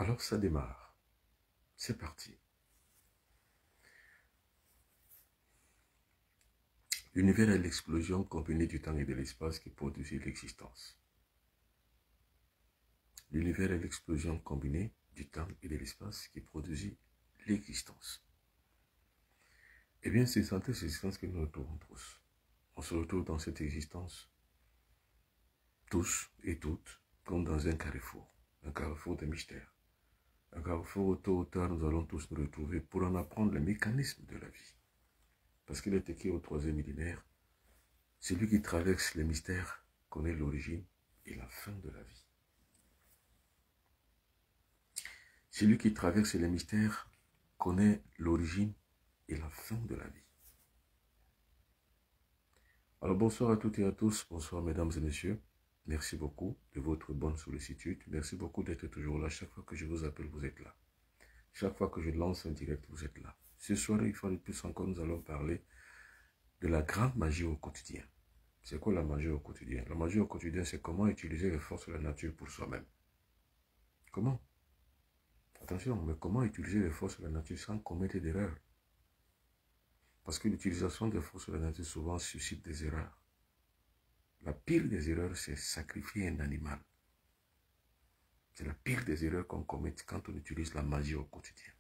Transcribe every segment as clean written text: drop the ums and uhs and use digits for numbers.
Alors ça démarre. C'est parti. L'univers est l'explosion combinée du temps et de l'espace qui produit l'existence. L'univers est l'explosion combinée du temps et de l'espace qui produit l'existence. Eh bien, c'est dans cette existence que nous retrouvons tous. On se retrouve dans cette existence, tous et toutes, comme dans un carrefour de mystère. Un carrefour où tôt ou tard nous allons tous nous retrouver pour en apprendre le mécanisme de la vie. Parce qu'il est écrit au 3e millénaire, celui qui traverse les mystères connaît l'origine et la fin de la vie. Celui qui traverse les mystères connaît l'origine et la fin de la vie. Alors bonsoir à toutes et à tous, bonsoir mesdames et messieurs. Merci beaucoup de votre bonne sollicitude. Merci beaucoup d'être toujours là. Chaque fois que je vous appelle, vous êtes là. Chaque fois que je lance un direct, vous êtes là. Ce soir, une fois de plus encore, nous allons parler de la grande magie au quotidien. C'est quoi la magie au quotidien? La magie au quotidien, c'est comment utiliser les forces de la nature pour soi-même. Comment? Attention, mais comment utiliser les forces de la nature sans commettre d'erreurs? Parce que l'utilisation des forces de la nature souvent suscite des erreurs. La pire des erreurs, c'est sacrifier un animal. C'est la pire des erreurs qu'on commet quand on utilise la magie au quotidien.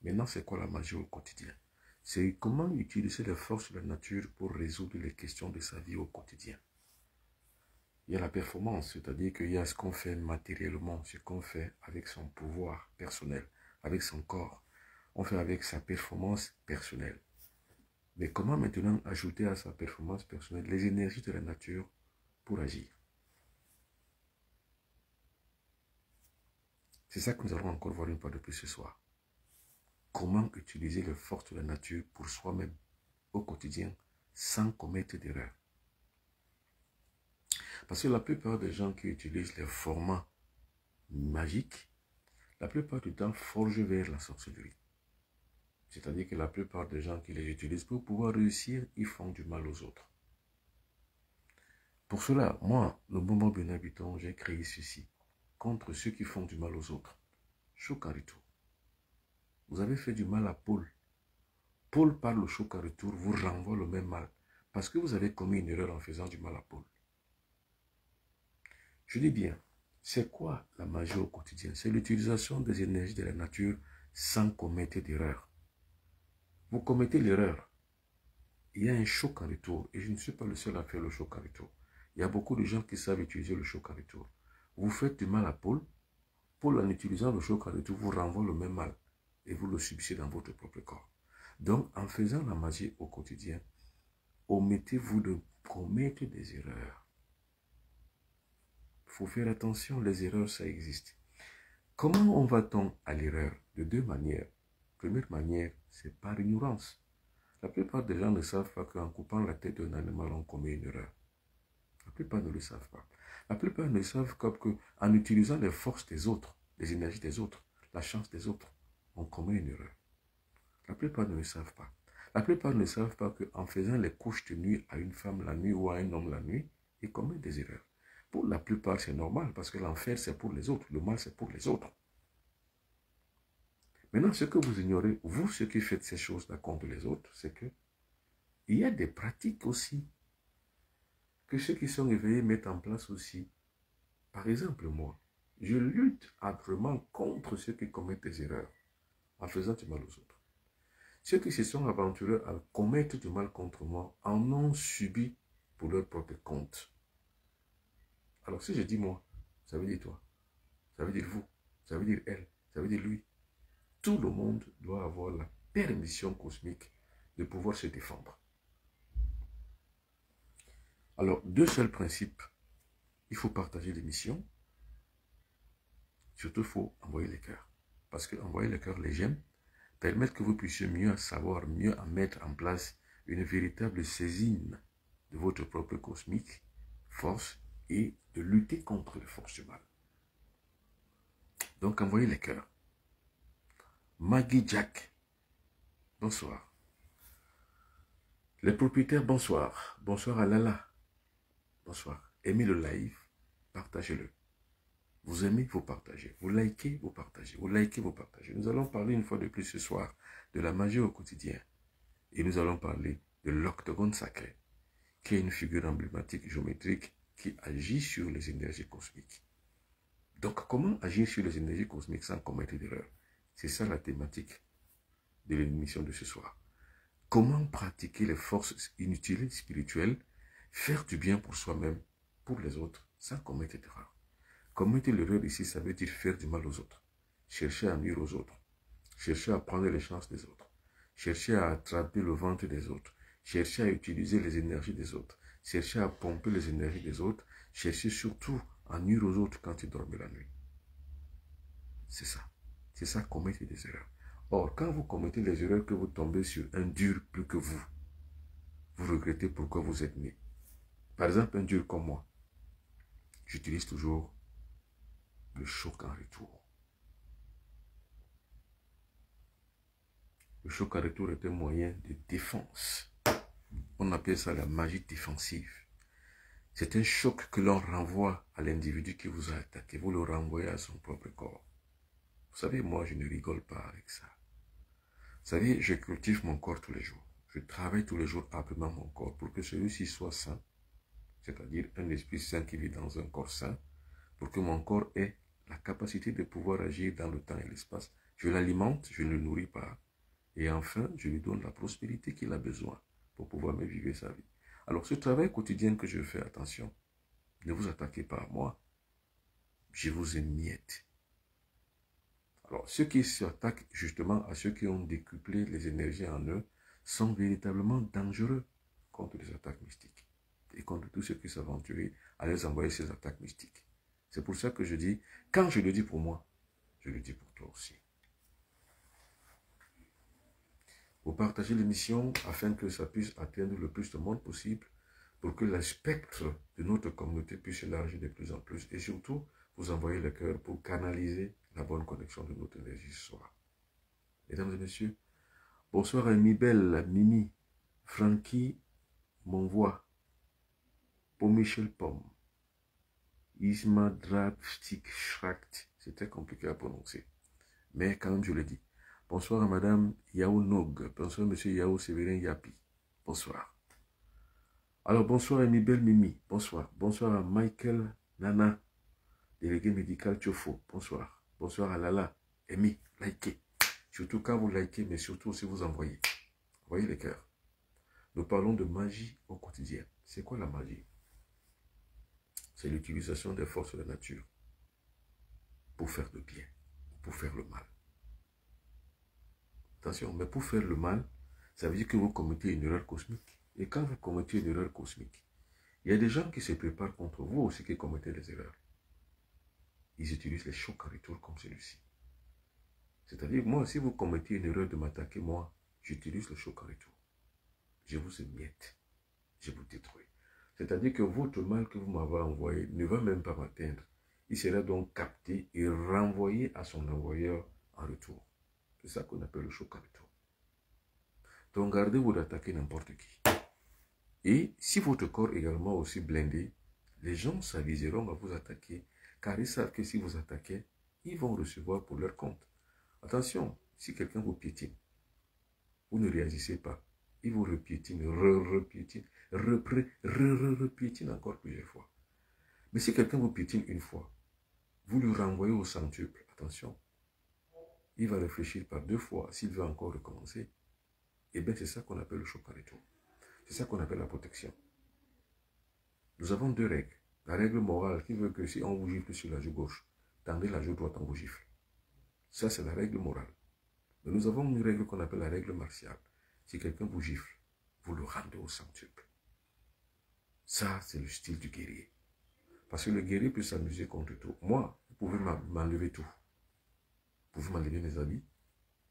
Maintenant, c'est quoi la magie au quotidien? C'est comment utiliser les forces de la nature pour résoudre les questions de sa vie au quotidien. Il y a la performance, c'est-à-dire qu'il y a ce qu'on fait matériellement, ce qu'on fait avec son pouvoir personnel, avec son corps. On fait avec sa performance personnelle. Mais comment maintenant ajouter à sa performance personnelle les énergies de la nature pour agir? C'est ça que nous allons encore voir une fois de plus ce soir. Comment utiliser les forces de la nature pour soi-même au quotidien sans commettre d'erreurs. Parce que la plupart des gens qui utilisent les formats magiques, la plupart du temps forgent vers la sorcellerie. C'est-à-dire que la plupart des gens qui les utilisent pour pouvoir réussir, ils font du mal aux autres. Pour cela, moi, le Bobo Benabiton, j'ai créé ceci contre ceux qui font du mal aux autres. Chocarito. Vous avez fait du mal à Paul. Paul, par le Chocarito, vous renvoie le même mal. Parce que vous avez commis une erreur en faisant du mal à Paul. Je dis bien, c'est quoi la magie au quotidien? C'est l'utilisation des énergies de la nature sans commettre d'erreur. Vous commettez l'erreur. Il y a un choc en retour. Et je ne suis pas le seul à faire le choc en retour. Il y a beaucoup de gens qui savent utiliser le choc en retour. Vous faites du mal à Paul. Paul, en utilisant le choc en retour, vous renvoie le même mal. Et vous le subissez dans votre propre corps. Donc, en faisant la magie au quotidien, omettez-vous de commettre des erreurs. Il faut faire attention, les erreurs, ça existe. Comment on va-t-on à l'erreur? De deux manières. Première manière, c'est par ignorance. La plupart des gens ne savent pas qu'en coupant la tête d'un animal, on commet une erreur. La plupart ne le savent pas. La plupart ne savent qu'en utilisant les forces des autres, les énergies des autres, la chance des autres, on commet une erreur. La plupart ne le savent pas. La plupart ne savent pas qu'en faisant les couches de nuit à une femme la nuit ou à un homme la nuit, ils commettent des erreurs. Pour la plupart, c'est normal parce que l'enfer, c'est pour les autres. Le mal, c'est pour les autres. Maintenant, ce que vous ignorez, vous, ceux qui faites ces choses-là contre les autres, c'est que il y a des pratiques aussi que ceux qui sont éveillés mettent en place aussi. Par exemple, moi, je lutte âprement contre ceux qui commettent des erreurs en faisant du mal aux autres. Ceux qui se sont aventurés à commettre du mal contre moi en ont subi pour leur propre compte. Alors si je dis moi, ça veut dire toi, ça veut dire vous, ça veut dire elle, ça veut dire lui. Tout le monde doit avoir la permission cosmique de pouvoir se défendre. Alors, deux seuls principes. Il faut partager l'émission. Surtout, il faut envoyer les cœurs. Parce que envoyer les cœurs, les j'aime, permettent que vous puissiez mieux savoir, mieux mettre en place une véritable saisine de votre propre cosmique, force, et de lutter contre les forces du mal. Donc, envoyez les cœurs. Maggie Jack, bonsoir. Les propriétaires, bonsoir. Bonsoir à Lala. Bonsoir. Aimez le live, partagez-le. Vous aimez, vous partagez. Vous likez, vous partagez. Vous likez, vous partagez. Nous allons parler une fois de plus ce soir de la magie au quotidien. Et nous allons parler de l'octogone sacré, qui est une figure emblématique géométrique qui agit sur les énergies cosmiques. Donc, comment agir sur les énergies cosmiques sans commettre d'erreur? C'est ça la thématique de l'émission de ce soir. Comment pratiquer les forces inutiles, spirituelles, faire du bien pour soi-même, pour les autres, sans commettre d'erreur. Commettre l'erreur ici, ça veut dire faire du mal aux autres, chercher à nuire aux autres, chercher à prendre les chances des autres, chercher à attraper le ventre des autres, chercher à utiliser les énergies des autres, chercher à pomper les énergies des autres, chercher surtout à nuire aux autres quand ils dorment la nuit. C'est ça, commettre des erreurs. Or, quand vous commettez les erreurs que vous tombez sur un dur plus que vous, vous regrettez pourquoi vous êtes né. Par exemple, un dur comme moi, j'utilise toujours le choc en retour. Le choc en retour est un moyen de défense. On appelle ça la magie défensive. C'est un choc que l'on renvoie à l'individu qui vous a attaqué. Vous le renvoyez à son propre corps. Vous savez, moi, je ne rigole pas avec ça. Vous savez, je cultive mon corps tous les jours. Je travaille tous les jours âprement mon corps pour que celui-ci soit sain, c'est-à-dire un esprit sain qui vit dans un corps sain, pour que mon corps ait la capacité de pouvoir agir dans le temps et l'espace. Je l'alimente, je ne le nourris pas. Et enfin, je lui donne la prospérité qu'il a besoin pour pouvoir me vivre sa vie. Alors, ce travail quotidien que je fais, attention, ne vous attaquez pas à moi. Je vous émiette. Alors, ceux qui s'attaquent justement à ceux qui ont décuplé les énergies en eux sont véritablement dangereux contre les attaques mystiques et contre tous ceux qui s'aventurent à les envoyer ces attaques mystiques. C'est pour ça que je dis, quand je le dis pour moi, je le dis pour toi aussi. Vous partagez l'émission afin que ça puisse atteindre le plus de monde possible pour que le spectre de notre communauté puisse élargir de plus en plus et surtout vous envoyer le cœur pour canaliser la bonne connexion de notre énergie ce soir. Mesdames et messieurs, bonsoir à Mibel, Mimi, Frankie, Monvoix, Michel Pomme, Isma Dragstick Schracht, c'est très compliqué à prononcer, mais quand même je le dis. Bonsoir à Madame Yao Nog, bonsoir Monsieur Yao Séverin Yapi, bonsoir. Alors bonsoir à Mibel Mimi, bonsoir. Bonsoir à Michael Nana, délégué médical Chofo, bonsoir. Bonsoir à Lala, Amy, likez. Surtout quand vous likez, mais surtout si vous envoyez. Voyez les cœurs. Nous parlons de magie au quotidien. C'est quoi la magie? C'est l'utilisation des forces de la nature pour faire le bien, pour faire le mal. Attention, mais pour faire le mal, ça veut dire que vous commettez une erreur cosmique. Et quand vous commettez une erreur cosmique, il y a des gens qui se préparent contre vous aussi qui commettez des erreurs. Ils utilisent les chocs en retour comme celui-ci. C'est-à-dire, moi, si vous commettez une erreur de m'attaquer, moi, j'utilise le choc en retour. Je vous émiette. Je vous détruis. C'est-à-dire que votre mal que vous m'avez envoyé ne va même pas m'atteindre. Il sera donc capté et renvoyé à son envoyeur en retour. C'est ça qu'on appelle le choc en retour. Donc, gardez-vous d'attaquer n'importe qui. Et si votre corps est également aussi blindé, les gens s'aviseront à vous attaquer, car ils savent que si vous attaquez, ils vont recevoir pour leur compte. Attention, si quelqu'un vous piétine, vous ne réagissez pas. Il vous repiétine, repiétine, repiétine encore plusieurs fois. Mais si quelqu'un vous piétine une fois, vous lui renvoyez au centuple. Attention, il va réfléchir par 2 fois s'il veut encore recommencer. Et bien c'est ça qu'on appelle le choc en retour. C'est ça qu'on appelle la protection. Nous avons 2 règles. La règle morale qui veut que si on vous gifle sur la joue gauche, tendez la joue droite, on vous gifle. Ça, c'est la règle morale. Mais nous avons une règle qu'on appelle la règle martiale. Si quelqu'un vous gifle, vous le rendez au centuple. Ça, c'est le style du guerrier. Parce que le guerrier peut s'amuser contre tout. Moi, vous pouvez m'enlever tout. Vous pouvez m'enlever mes habits.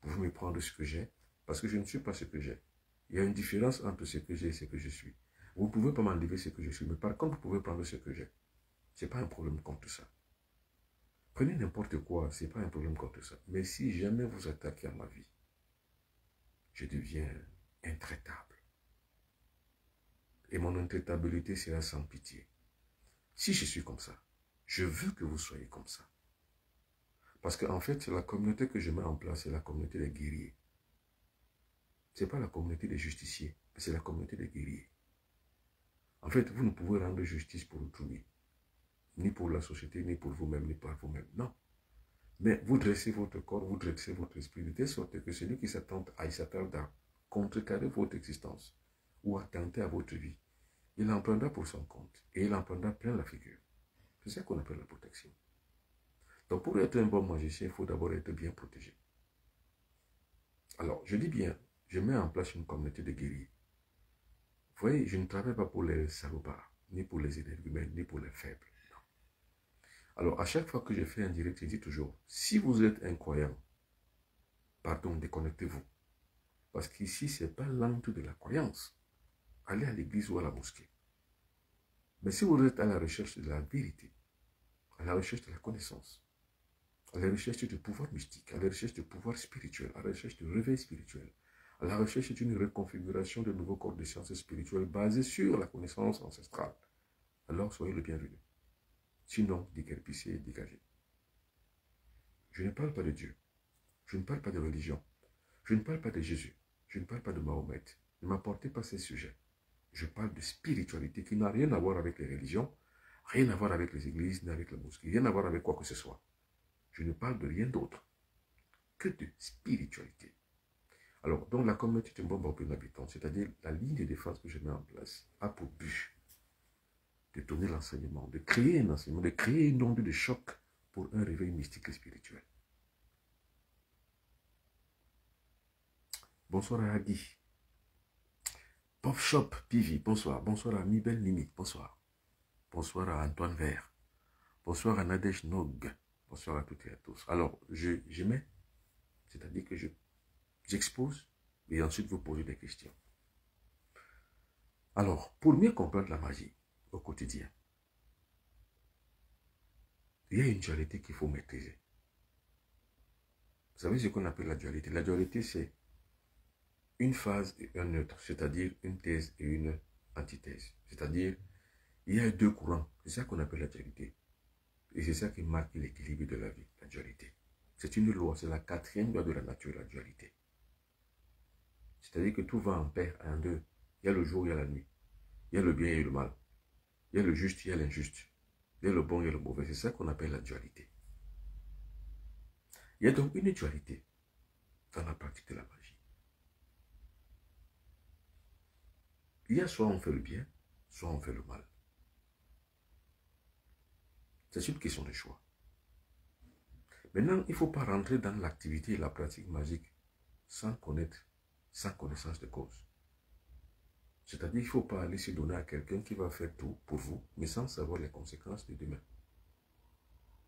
Vous pouvez me prendre ce que j'ai. Parce que je ne suis pas ce que j'ai. Il y a une différence entre ce que j'ai et ce que je suis. Vous ne pouvez pas m'enlever ce que je suis. Mais par contre, vous pouvez prendre ce que j'ai. Ce n'est pas un problème contre ça. Prenez n'importe quoi, ce n'est pas un problème contre ça. Mais si jamais vous attaquez à ma vie, je deviens intraitable. Et mon intraitabilité sera sans pitié. Si je suis comme ça, je veux que vous soyez comme ça. Parce qu'en fait, c'est la communauté que je mets en place, c'est la communauté des guerriers. Ce n'est pas la communauté des justiciers, mais c'est la communauté des guerriers. En fait, vous ne pouvez rendre justice pour autrui, ni pour la société, ni pour vous-même, ni pour vous-même. Non. Mais vous dressez votre corps, vous dressez votre esprit, de telle sorte que celui qui s'attarde à contrecarrer votre existence ou à tenter à votre vie, il en prendra pour son compte et il en prendra plein la figure. C'est ça qu'on appelle la protection. Donc pour être un bon magicien, il faut d'abord être bien protégé. Alors, je dis bien, je mets en place une communauté de guerriers. Vous voyez, je ne travaille pas pour les salopards, ni pour les énergumènes, ni pour les faibles. Non. Alors, à chaque fois que je fais un direct, je dis toujours, si vous êtes incroyant, pardon, déconnectez-vous. Parce qu'ici, ce n'est pas l'âme de la croyance. Allez à l'église ou à la mosquée. Mais si vous êtes à la recherche de la vérité, à la recherche de la connaissance, à la recherche du pouvoir mystique, à la recherche du pouvoir spirituel, à la recherche du réveil spirituel, à la recherche d'une reconfiguration de nouveaux corps de sciences spirituelles basés sur la connaissance ancestrale, alors soyez le bienvenu. Sinon, déguerpissez, dégagez. Je ne parle pas de Dieu. Je ne parle pas de religion. Je ne parle pas de Jésus. Je ne parle pas de Mahomet. Ne m'apportez pas ces sujets. Je parle de spiritualité qui n'a rien à voir avec les religions, rien à voir avec les églises, ni avec la mosquée, rien à voir avec quoi que ce soit. Je ne parle de rien d'autre que de spiritualité. Alors, dans la communauté de Mbomba Open Habitant, c'est-à-dire la ligne de défense que je mets en place, a pour but de donner l'enseignement, de créer un enseignement, de créer une onde de choc pour un réveil mystique et spirituel. Bonsoir à Adi. Pop Shop Pivi, bonsoir. Bonsoir à Mibel Nimi, bonsoir. Bonsoir à Antoine Vert. Bonsoir à Nadège Nog. Bonsoir à toutes et à tous. Alors, je mets, c'est-à-dire que j'expose et ensuite vous posez des questions. Alors, pour mieux comprendre la magie au quotidien, il y a une dualité qu'il faut maîtriser. Vous savez ce qu'on appelle la dualité? La dualité, c'est une phase et un neutre, c'est-à-dire une thèse et une antithèse. C'est-à-dire, il y a deux courants. C'est ça qu'on appelle la dualité. Et c'est ça qui marque l'équilibre de la vie, la dualité. C'est une loi, c'est la quatrième loi de la nature, la dualité. C'est-à-dire que tout va en paire, en deux. Il y a le jour, il y a la nuit. Il y a le bien et le mal. Il y a le juste, il y a l'injuste. Il y a le bon et le mauvais. C'est ça qu'on appelle la dualité. Il y a donc une dualité dans la pratique de la magie. Il y a soit on fait le bien, soit on fait le mal. C'est une question de choix. Maintenant, il ne faut pas rentrer dans l'activité et la pratique magique sans connaître, sans connaissance de cause. C'est-à-dire qu'il ne faut pas aller se donner à quelqu'un qui va faire tout pour vous, mais sans savoir les conséquences de demain.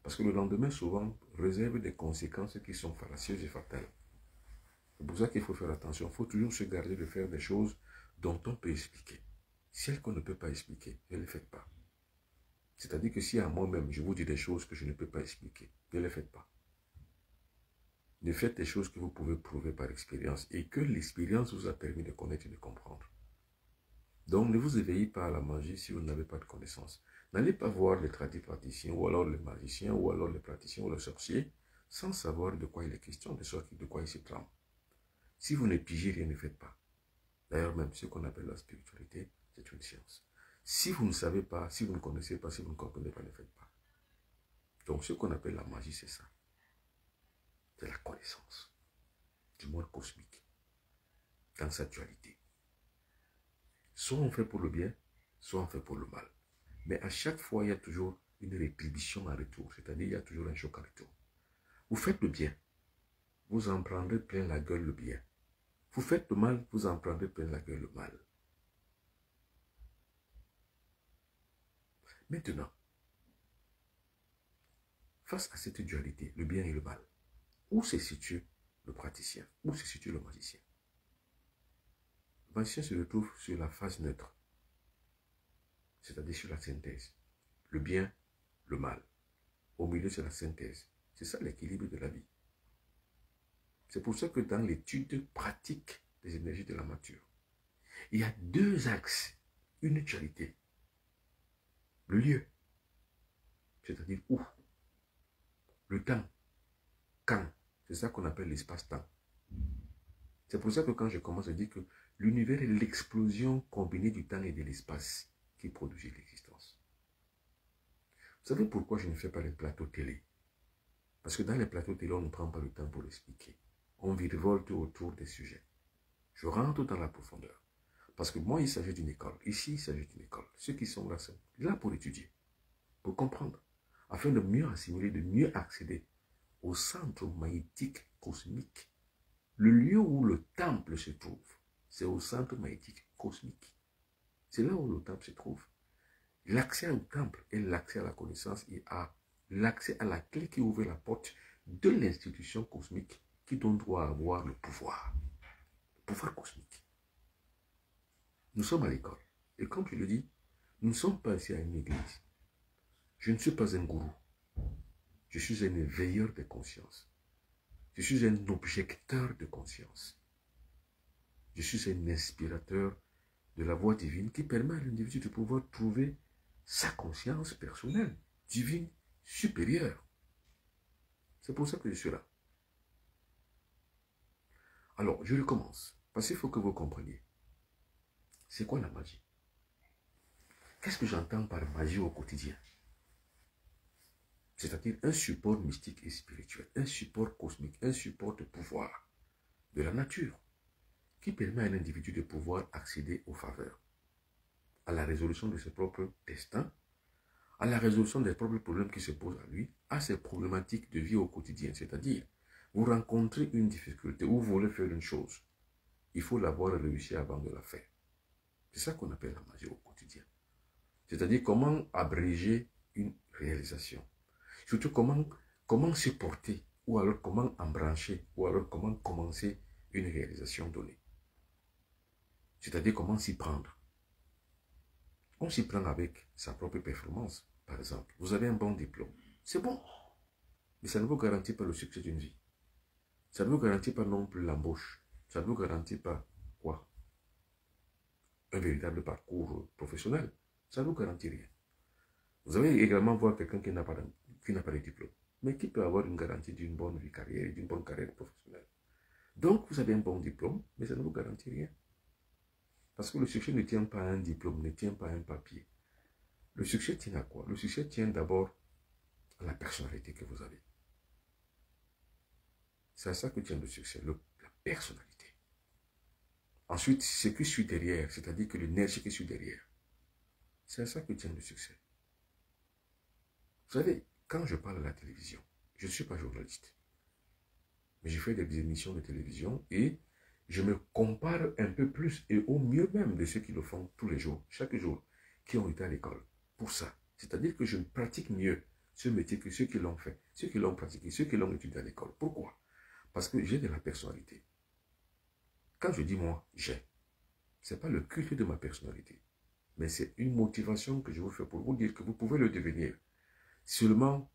Parce que le lendemain, souvent, réserve des conséquences qui sont fallacieuses et fatales. C'est pour ça qu'il faut faire attention. Il faut toujours se garder de faire des choses dont on peut expliquer. Celles qu'on ne peut pas expliquer, ne les faites pas. C'est-à-dire que si à moi-même, je vous dis des choses que je ne peux pas expliquer, ne les faites pas. Ne faites des choses que vous pouvez prouver par expérience et que l'expérience vous a permis de connaître et de comprendre. Donc, ne vous éveillez pas à la magie si vous n'avez pas de connaissances. N'allez pas voir les praticiens ou alors les magiciens ou alors les praticiens ou les sorciers sans savoir de quoi il est question, de quoi il se trame. Si vous ne pigez rien, ne faites pas. D'ailleurs, même ce qu'on appelle la spiritualité, c'est une science. Si vous ne savez pas, si vous ne connaissez pas, si vous ne comprenez pas, ne faites pas. Donc, ce qu'on appelle la magie, c'est ça. C'est la connaissance du monde cosmique dans sa dualité. Soit on fait pour le bien, soit on fait pour le mal. Mais à chaque fois, il y a toujours une rétribution en retour, c'est-à-dire il y a toujours un choc en retour. Vous faites le bien, vous en prendrez plein la gueule le bien. Vous faites le mal, vous en prendrez plein la gueule le mal. Maintenant, face à cette dualité, le bien et le mal, où se situe le praticien? Où se situe le magicien? Le magicien se retrouve sur la phase neutre, c'est-à-dire sur la synthèse. Le bien, le mal. Au milieu, c'est la synthèse. C'est ça l'équilibre de la vie. C'est pour ça que dans l'étude pratique des énergies de la nature, il y a deux axes, une dualité. Le lieu, c'est-à-dire où, le temps, quand. C'est ça qu'on appelle l'espace-temps. C'est pour ça que quand je commence à dire que l'univers est l'explosion combinée du temps et de l'espace qui produit l'existence. Vous savez pourquoi je ne fais pas les plateaux télé? Parce que dans les plateaux télé, on ne prend pas le temps pour l'expliquer. On virevolte autour des sujets. Je rentre dans la profondeur. Parce que moi, il s'agit d'une école. Ici, il s'agit d'une école. Ceux qui sont là sont là pour étudier, pour comprendre, afin de mieux assimiler, de mieux accéder au centre magnétique cosmique. Le lieu où le temple se trouve, c'est au centre magnétique cosmique. C'est là où le temple se trouve. L'accès au temple est l'accès à la connaissance et à l'accès à la clé qui ouvre la porte de l'institution cosmique qui donc doit avoir le pouvoir cosmique. Nous sommes à l'école. Et comme je le dis, nous ne sommes pas ici à une église. Je ne suis pas un gourou. Je suis un éveilleur de conscience. Je suis un objecteur de conscience. Je suis un inspirateur de la voie divine qui permet à l'individu de pouvoir trouver sa conscience personnelle, divine, supérieure. C'est pour ça que je suis là. Alors, je recommence. Parce qu'il faut que vous compreniez. C'est quoi la magie? Qu'est-ce que j'entends par magie au quotidien? C'est-à-dire un support mystique et spirituel, un support cosmique, un support de pouvoir de la nature qui permet à un individu de pouvoir accéder aux faveurs, à la résolution de ses propres destins, à la résolution des propres problèmes qui se posent à lui, à ses problématiques de vie au quotidien. C'est-à-dire, vous rencontrez une difficulté ou vous voulez faire une chose, il faut l'avoir réussi avant de la faire. C'est ça qu'on appelle la magie au quotidien. C'est-à-dire comment abréger une réalisation. Surtout comment supporter, ou alors comment embrancher, ou alors comment commencer une réalisation donnée. C'est-à-dire comment s'y prendre. On s'y prend avec sa propre performance. Par exemple, vous avez un bon diplôme. C'est bon. Mais ça ne vous garantit pas le succès d'une vie. Ça ne vous garantit pas non plus l'embauche. Ça ne vous garantit pas quoi? Un véritable parcours professionnel. Ça ne vous garantit rien. Vous allez également voir quelqu'un qui n'a pas de diplôme, mais qui peut avoir une garantie d'une bonne vie carrière, d'une bonne carrière professionnelle. Donc, vous avez un bon diplôme, mais ça ne vous garantit rien. Parce que le succès ne tient pas à un diplôme, ne tient pas à un papier. Le succès tient à quoi? Le succès tient d'abord à la personnalité que vous avez. C'est à ça que tient le succès, la personnalité. Ensuite, ce qui suit derrière, c'est-à-dire que l'énergie qui suit derrière, c'est à ça que tient le succès. Vous savez, quand je parle à la télévision, je ne suis pas journaliste, mais je fais des émissions de télévision et je me compare un peu plus et au mieux même de ceux qui le font tous les jours, chaque jour, qui ont été à l'école. Pour ça, c'est-à-dire que je pratique mieux ce métier que ceux qui l'ont fait, ceux qui l'ont pratiqué, ceux qui l'ont étudié à l'école. Pourquoi? Parce que j'ai de la personnalité. Quand je dis moi, j'ai, ce n'est pas le culte de ma personnalité, mais c'est une motivation que je vous fais pour vous dire que vous pouvez le devenir seulement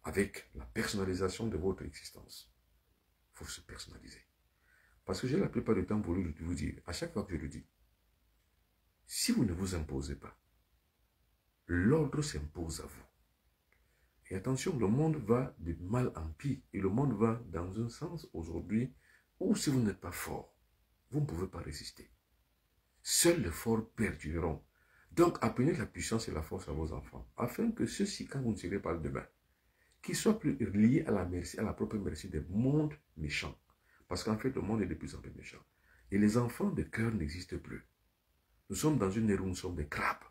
avec la personnalisation de votre existence. Il faut se personnaliser. Parce que j'ai la plupart du temps voulu vous dire, à chaque fois que je le dis, si vous ne vous imposez pas, l'ordre s'impose à vous. Et attention, le monde va de mal en pire. Et le monde va dans un sens aujourd'hui où si vous n'êtes pas fort, vous ne pouvez pas résister. Seuls les forts perdureront. Donc apprenez la puissance et la force à vos enfants, afin que ceux-ci, quand vous ne serez pas demain, qu'ils soient plus liés à la merci, à la propre merci des mondes méchants. Parce qu'en fait, le monde est de plus en plus méchant. Et les enfants de cœur n'existent plus. Nous sommes dans une ère où nous sommes des crabes.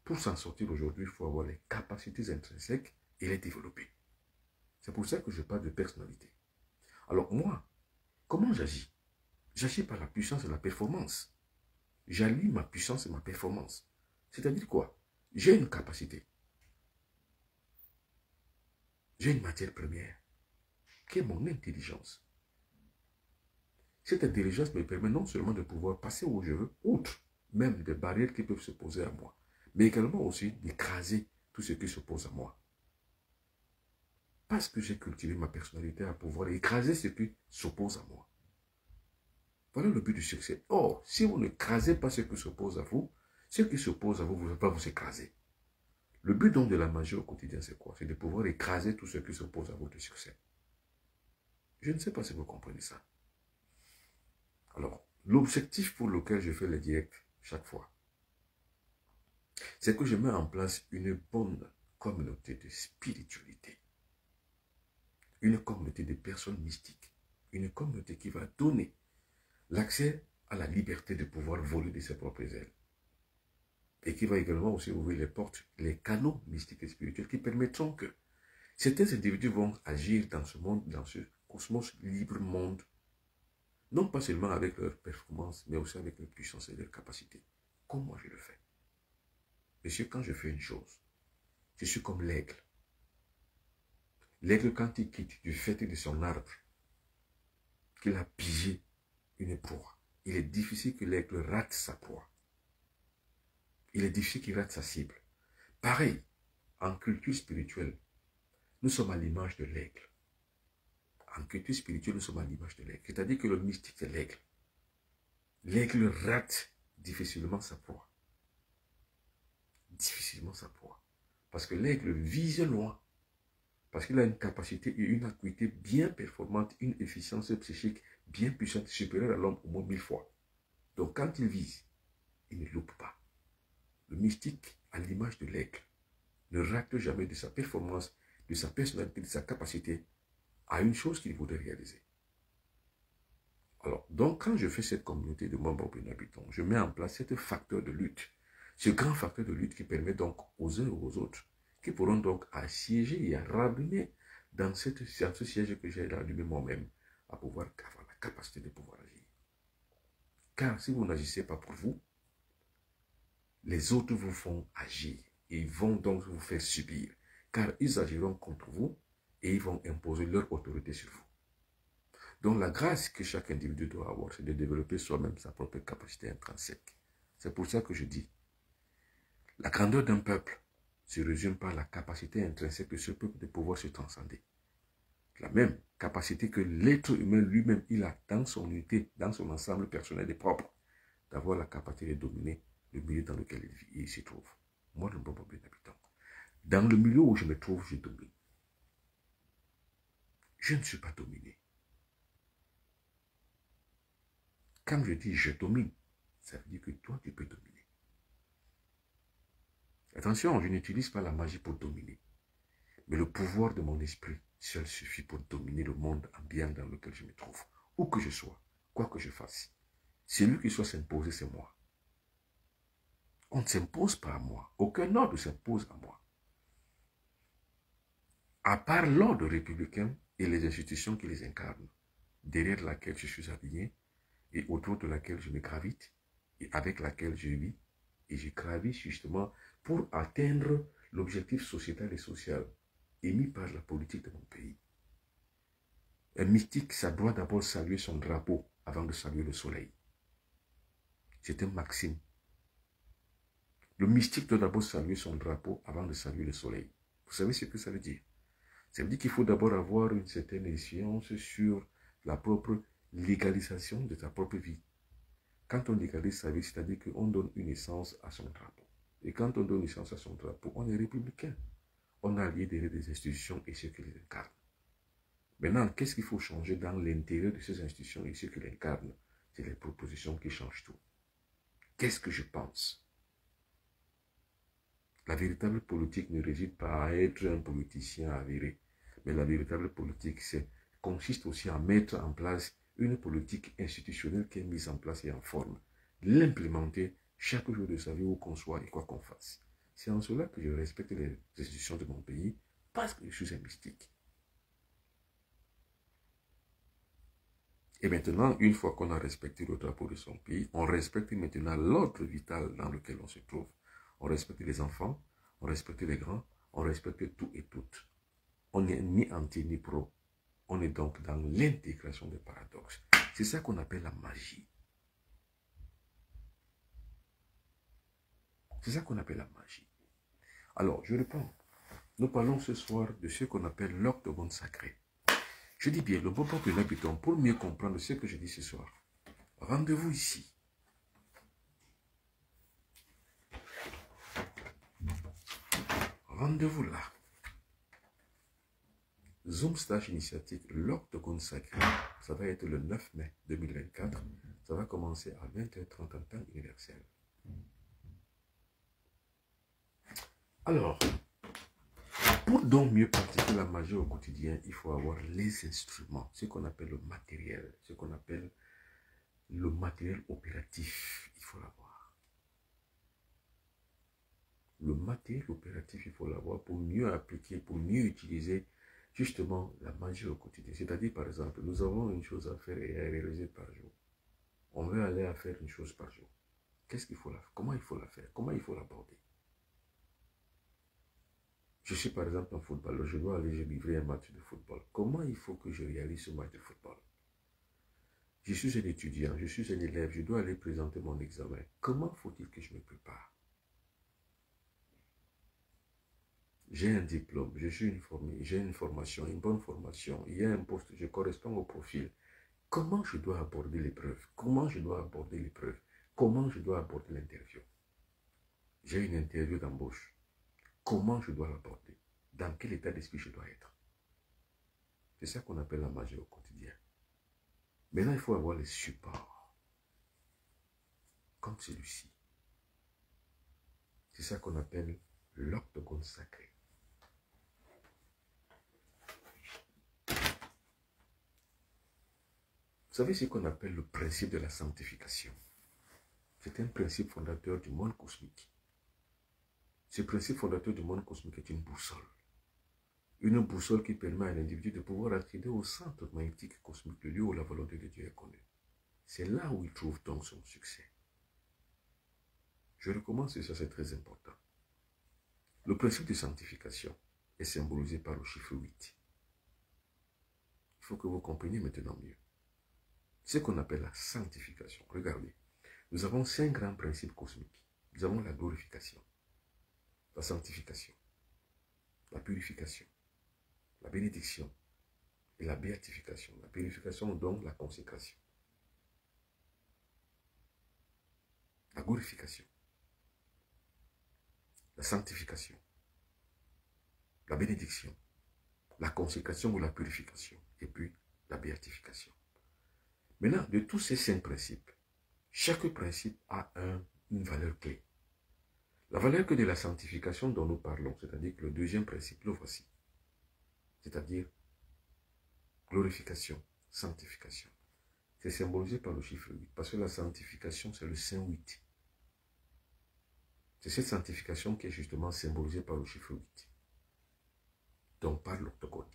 Pour s'en sortir aujourd'hui, il faut avoir les capacités intrinsèques et les développer. C'est pour ça que je parle de personnalité. Alors moi, comment j'agis? J'agis par la puissance et la performance. J'allie ma puissance et ma performance. C'est-à-dire quoi? J'ai une capacité. J'ai une matière première, qui est mon intelligence. Cette intelligence me permet non seulement de pouvoir passer où je veux, outre même des barrières qui peuvent se poser à moi, mais également aussi d'écraser tout ce qui s'oppose à moi. Parce que j'ai cultivé ma personnalité à pouvoir écraser ce qui s'oppose à moi. Voilà le but du succès. Or, si vous n'écrasez pas ce qui s'oppose à vous, ce qui s'oppose à vous va vous écraser. Le but donc de la magie au quotidien, c'est quoi? C'est de pouvoir écraser tout ce qui s'oppose à votre succès. Je ne sais pas si vous comprenez ça. Alors, l'objectif pour lequel je fais les directs chaque fois, c'est que je mets en place une bonne communauté de spiritualité. Une communauté de personnes mystiques. Une communauté qui va donner l'accès à la liberté de pouvoir voler de ses propres ailes. Et qui va également aussi ouvrir les portes, les canaux mystiques et spirituels qui permettront que certains individus vont agir dans ce monde, dans ce cosmos libre monde, non pas seulement avec leur performance, mais aussi avec leur puissance et leur capacité. Comme moi je le fais. Monsieur, quand je fais une chose, je suis comme l'aigle. L'aigle, quand il quitte du fait de son arbre, qu'il a pigé une proie, il est difficile que l'aigle rate sa proie. Il est difficile qu'il rate sa cible. Pareil, en culture spirituelle, nous sommes à l'image de l'aigle. En culture spirituelle, nous sommes à l'image de l'aigle. C'est-à-dire que le mystique, c'est l'aigle. L'aigle rate difficilement sa proie. Difficilement sa proie. Parce que l'aigle vise loin. Parce qu'il a une capacité et une acuité bien performante, une efficience psychique bien puissante, supérieure à l'homme au moins 1000 fois. Donc quand il vise, il ne loupe pas. Le mystique, à l'image de l'aigle, ne rate jamais de sa performance, de sa personnalité, de sa capacité à une chose qu'il voudrait réaliser. Alors, donc quand je fais cette communauté de membres habitants, je mets en place ce facteur de lutte, ce grand facteur de lutte qui permet donc aux uns et aux autres, qui pourront donc assiéger et à ramener dans ce siège que j'ai rallumé moi-même, à pouvoir avoir la capacité de pouvoir agir. Car si vous n'agissez pas pour vous, les autres vous font agir et ils vont donc vous faire subir, car ils agiront contre vous et ils vont imposer leur autorité sur vous. Donc la grâce que chaque individu doit avoir, c'est de développer soi-même sa propre capacité intrinsèque. C'est pour ça que je dis, la grandeur d'un peuple se résume par la capacité intrinsèque de ce peuple de pouvoir se transcender. La même capacité que l'être humain lui-même, il a dans son unité, dans son ensemble personnel et propre, d'avoir la capacité de dominer le milieu dans lequel il se trouve. Moi, le bon habitant. Dans le milieu où je me trouve, je domine. Je ne suis pas dominé. Quand je dis je domine, ça veut dire que toi, tu peux dominer. Attention, je n'utilise pas la magie pour dominer. Mais le pouvoir de mon esprit seul suffit pour dominer le monde ambiant dans lequel je me trouve. Où que je sois, quoi que je fasse. Celui qui soit s'imposer, c'est moi. On ne s'impose pas à moi. Aucun ordre ne s'impose à moi. À part l'ordre républicain et les institutions qui les incarnent, derrière laquelle je suis habillé et autour de laquelle je me gravite et avec laquelle je vis et je gravite justement pour atteindre l'objectif sociétal et social émis par la politique de mon pays. Un mystique, ça doit d'abord saluer son drapeau avant de saluer le soleil. C'est un maxime. Le mystique doit d'abord saluer son drapeau avant de saluer le soleil. Vous savez ce que ça veut dire? Ça veut dire qu'il faut d'abord avoir une certaine échéance sur la propre légalisation de ta propre vie. Quand on légalise sa vie, c'est-à-dire qu'on donne une essence à son drapeau. Et quand on donne une essence à son drapeau, on est républicain. On a lié derrière des institutions et ceux qui les incarnent. Maintenant, qu'est-ce qu'il faut changer dans l'intérieur de ces institutions et ceux qui les incarnent? C'est les propositions qui changent tout. Qu'est-ce que je pense? La véritable politique ne réside pas à être un politicien avéré. Mais la véritable politique consiste aussi à mettre en place une politique institutionnelle qui est mise en place et en forme. L'implémenter chaque jour de sa vie où qu'on soit et quoi qu'on fasse. C'est en cela que je respecte les institutions de mon pays parce que je suis un mystique. Et maintenant, une fois qu'on a respecté le drapeau de son pays, on respecte maintenant l'ordre vital dans lequel on se trouve. On respecte les enfants, on respecte les grands, on respecte tout et toutes. On n'est ni anti ni pro. On est donc dans l'intégration des paradoxes. C'est ça qu'on appelle la magie. C'est ça qu'on appelle la magie. Alors, je réponds. Nous parlons ce soir de ce qu'on appelle l'octogone sacré. Je dis bien, le bon peuple l'habitant, pour mieux comprendre ce que je dis ce soir. Rendez-vous ici. rendez-vous là. Zoom Stage Initiatique, l'Octogone Sacré, ça va être le 9 mai 2024. Ça va commencer à 20h30 en temps universel. Alors, pour donc mieux pratiquer la magie au quotidien, il faut avoir les instruments, ce qu'on appelle le matériel, ce qu'on appelle le matériel opératif, il faut l'avoir. Le matériel opératif, il faut l'avoir pour mieux appliquer, pour mieux utiliser justement la magie au quotidien. C'est-à-dire, par exemple, nous avons une chose à faire et à réaliser par jour. On veut aller à faire une chose par jour. Qu'est-ce qu'il faut la faire? Comment il faut la faire? Comment il faut l'aborder? Je suis par exemple un footballeur, je dois aller livrer un match de football. Comment il faut que je réalise ce match de football? Je suis un étudiant, je suis un élève, je dois aller présenter mon examen. Comment faut-il que je me prépare? J'ai un diplôme, je suis informé, j'ai une formation, une bonne formation, il y a un poste, je corresponds au profil. Comment je dois aborder l'épreuve? Comment je dois aborder l'épreuve? Comment je dois aborder l'interview? J'ai une interview d'embauche. Comment je dois l'aborder? Dans quel état d'esprit je dois être? C'est ça qu'on appelle la magie au quotidien. Maintenant, il faut avoir les supports, comme celui-ci. C'est ça qu'on appelle l'octogone sacré. Vous savez ce qu'on appelle le principe de la sanctification? C'est un principe fondateur du monde cosmique. Ce principe fondateur du monde cosmique est une boussole. Une boussole qui permet à l'individu de pouvoir accéder au centre magnétique cosmique, le lieu où la volonté de Dieu est connue. C'est là où il trouve donc son succès. Je recommence ça, c'est très important. Le principe de sanctification est symbolisé par le chiffre 8. Il faut que vous compreniez maintenant mieux. Ce qu'on appelle la sanctification. Regardez, nous avons 5 grands principes cosmiques. Nous avons la glorification, la sanctification, la purification, la bénédiction et la béatification. La purification donc la consécration. La glorification, la sanctification, la bénédiction, la consécration ou la purification et puis la béatification. Maintenant, de tous ces 5 principes, chaque principe a une valeur clé. La valeur clé de la sanctification dont nous parlons, c'est-à-dire que le deuxième principe, le voici. C'est-à-dire glorification, sanctification. C'est symbolisé par le chiffre 8, parce que la sanctification, c'est le Saint 8. C'est cette sanctification qui est justement symbolisée par le chiffre 8. Donc par l'octogone.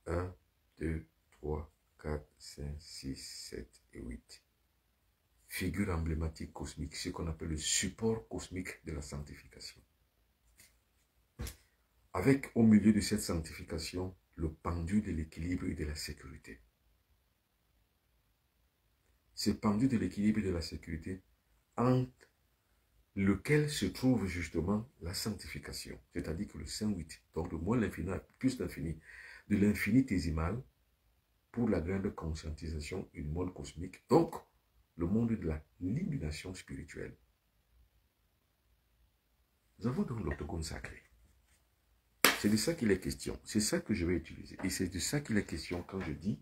1, 2, 3, 4, 5, 6, 7 et 8. Figure emblématique cosmique, ce qu'on appelle le support cosmique de la sanctification. Avec au milieu de cette sanctification, le pendule de l'équilibre et de la sécurité. Ce pendule de l'équilibre et de la sécurité entre lequel se trouve justement la sanctification, c'est-à-dire que le Saint 8, donc de moins l'infini plus l'infini, de l'infinitésimal pour la grande conscientisation du monde cosmique, donc le monde de la l'illumination spirituelle. Nous avons donc l'octogone sacré. C'est de ça qu'il est question. C'est ça que je vais utiliser. Et c'est de ça qu'il est question quand je dis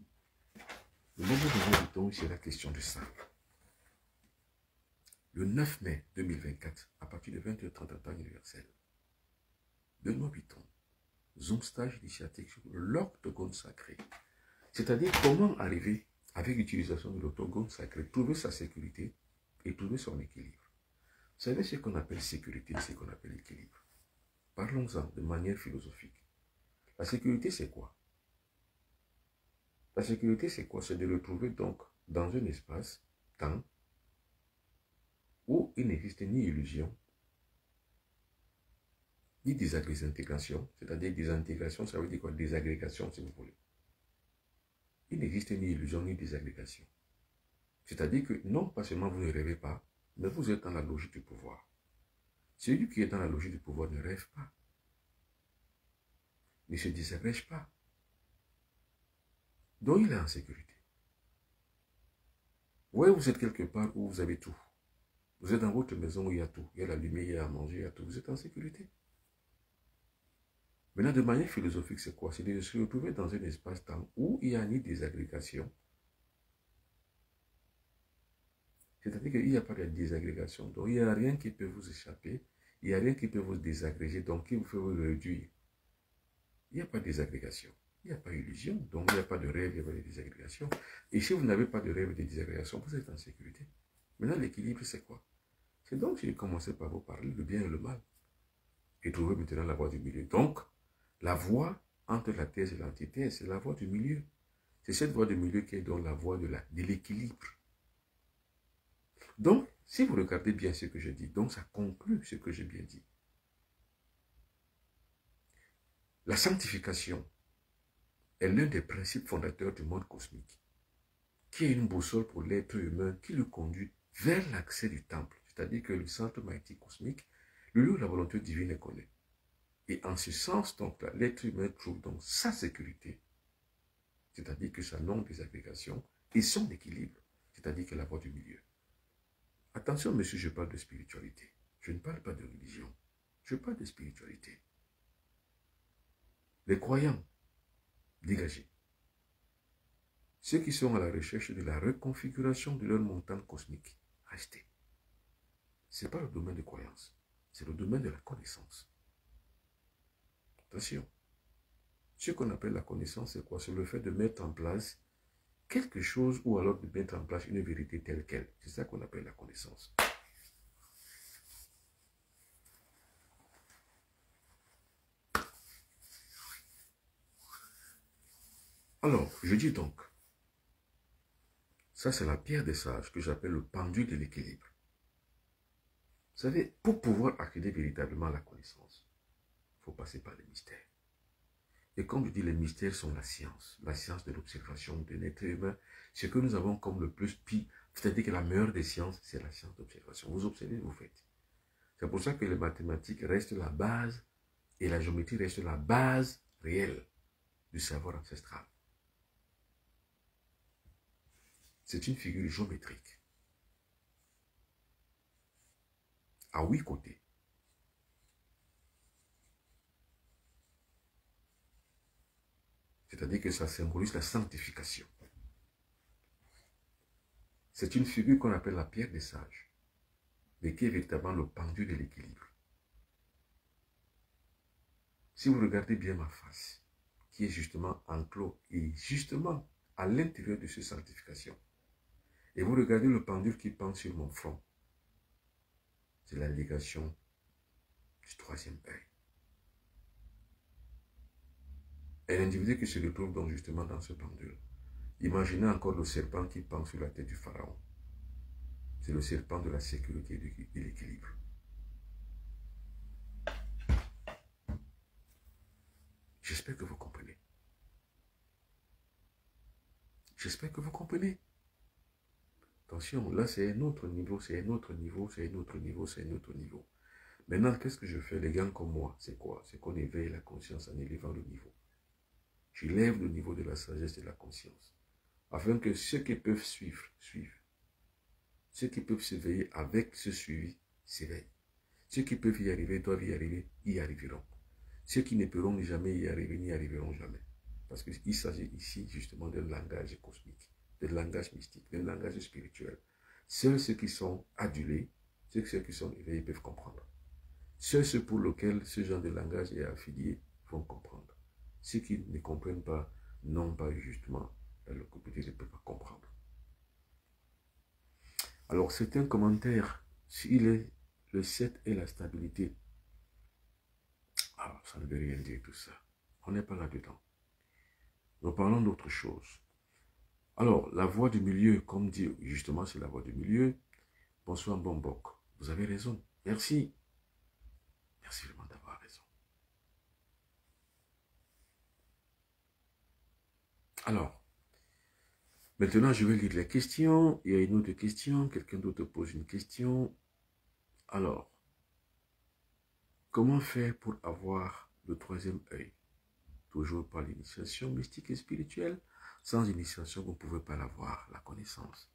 le moment de mon c'est la question de ça. Le 9 mai 2024, à partir de 20h30 en temps universel, Benoît Vuitton, Zoom Stage Initiatique sur l'octogone sacré. C'est-à-dire comment arriver, avec l'utilisation de l'octogone sacré, trouver sa sécurité et trouver son équilibre. Vous savez ce qu'on appelle sécurité, ce qu'on appelle équilibre. Parlons-en de manière philosophique. La sécurité, c'est quoi? La sécurité, c'est quoi? C'est de le trouver donc dans un espace, temps, où il n'existe ni illusion, ni désintégration, c'est-à-dire désintégration, ça veut dire quoi? Désagrégation, si vous voulez. Il n'existe ni illusion, ni désagrégation. C'est-à-dire que non pas seulement vous ne rêvez pas, mais vous êtes dans la logique du pouvoir. Celui qui est dans la logique du pouvoir ne rêve pas, ne se désagrège pas. Donc il est en sécurité. Ouais, vous êtes quelque part où vous avez tout. Vous êtes dans votre maison où il y a tout. Il y a la lumière, il y a à manger, il y a tout. Vous êtes en sécurité. Maintenant, de manière philosophique, c'est quoi? C'est de se retrouver dans un espace-temps où il n'y a ni désagrégation. C'est-à-dire qu'il n'y a pas de désagrégation. Donc, il n'y a rien qui peut vous échapper. Il n'y a rien qui peut vous désagréger, donc qui vous fait vous réduire. Il n'y a pas de désagrégation. Il n'y a pas d'illusion. Donc, il n'y a pas de rêve, il n'y a pas de désagrégation. Et si vous n'avez pas de rêve et de désagrégation, vous êtes en sécurité. Maintenant, l'équilibre, c'est quoi? C'est donc, j'ai commencé par vous parler, le bien et le mal. Et trouver maintenant la voie du milieu. Donc, la voie entre la thèse et l'antithèse, c'est la voie du milieu. C'est cette voie du milieu qui est donc la voie de l'équilibre. Donc, si vous regardez bien ce que je dis, donc ça conclut ce que j'ai bien dit. La sanctification est l'un des principes fondateurs du monde cosmique, qui est une boussole pour l'être humain qui le conduit vers l'accès du temple, c'est-à-dire que le centre magnétique cosmique, le lieu où la volonté divine est connue. Et en ce sens, donc, l'être humain trouve donc sa sécurité, c'est-à-dire que sa non-désagrégation et son équilibre, c'est-à-dire que la voie du milieu. Attention, monsieur, je parle de spiritualité. Je ne parle pas de religion. Je parle de spiritualité. Les croyants, dégagés. Ceux qui sont à la recherche de la reconfiguration de leur montagne cosmique, restez. Ce n'est pas le domaine de croyance, c'est le domaine de la connaissance. Attention. Ce qu'on appelle la connaissance, c'est quoi? C'est le fait de mettre en place quelque chose ou alors de mettre en place une vérité telle qu'elle. C'est ça qu'on appelle la connaissance. Alors, je dis donc, ça c'est la pierre des sages que j'appelle le pendule de l'équilibre. Vous savez, pour pouvoir accéder véritablement à la connaissance, il faut passer par les mystères. Et comme je dis, les mystères sont la science de l'observation de l'être humain. Ce que nous avons comme le plus pire, c'est-à-dire que la meilleure des sciences, c'est la science d'observation. Vous observez, vous faites. C'est pour ça que les mathématiques restent la base et la géométrie reste la base réelle du savoir ancestral. C'est une figure géométrique. À 8 côtés. C'est-à-dire que ça symbolise la sanctification. C'est une figure qu'on appelle la pierre des sages, mais qui est véritablement le pendule de l'équilibre. Si vous regardez bien ma face, qui est justement enclos et justement à l'intérieur de cette sanctification, et vous regardez le pendule qui pend sur mon front, c'est la légation du troisième œil. Et l'individu qui se retrouve donc justement dans ce pendule, imaginez encore le serpent qui pend sur la tête du pharaon. C'est le serpent de la sécurité et de l'équilibre. J'espère que vous comprenez. J'espère que vous comprenez. Attention, là c'est un autre niveau, c'est un autre niveau, c'est un autre niveau, c'est un autre niveau. Maintenant, qu'est-ce que je fais, les gars comme moi? C'est quoi? C'est qu'on éveille la conscience en élevant le niveau. J'élève le niveau de la sagesse et de la conscience. Afin que ceux qui peuvent suivre, suivent. Ceux qui peuvent s'éveiller avec ce suivi, s'éveillent. Ceux qui peuvent y arriver, doivent y arriver, y arriveront. Ceux qui ne pourront jamais y arriver, n'y arriveront jamais. Parce qu'il s'agit ici justement d'un langage cosmique, d'un langage mystique, d'un langage spirituel. Seuls ceux qui sont adulés, ceux qui sont éveillés peuvent comprendre. Seuls ceux pour lesquels ce genre de langage est affilié vont comprendre. Ceux qui ne comprennent pas n'ont pas justement dans le côté, ne peuvent pas comprendre. Alors c'est un commentaire, s'il est le 7 et la stabilité. Ah, ça ne veut rien dire tout ça. On n'est pas là-dedans. Nous parlons d'autre chose. Alors, la voie du milieu, comme dit justement, c'est la voie du milieu. Bonsoir, Bombok. Vous avez raison. Merci. Merci vraiment d'avoir raison. Alors, maintenant, je vais lire les questions. Il y a une autre question. Quelqu'un d'autre pose une question. Alors, comment faire pour avoir le troisième œil? Toujours par l'initiation mystique et spirituelle. Sans initiation, vous ne pouvez pas l'avoir, la connaissance.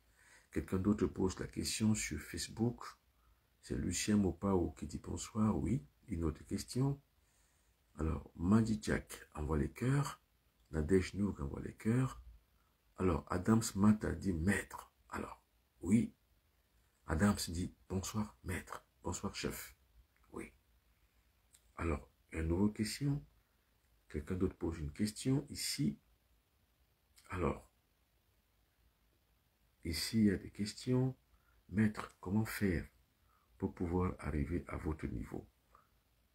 Quelqu'un d'autre pose la question sur Facebook. C'est Lucien Mopao qui dit bonsoir, oui. Une autre question. Alors, Madi Jack envoie les cœurs. Nadège Noug envoie les cœurs. Alors, Adams Mata dit maître. Alors, oui. Adams dit bonsoir maître. Bonsoir chef. Oui. Alors, une nouvelle question. Quelqu'un d'autre pose une question ici. Alors, ici, il y a des questions. Maître, comment faire pour pouvoir arriver à votre niveau?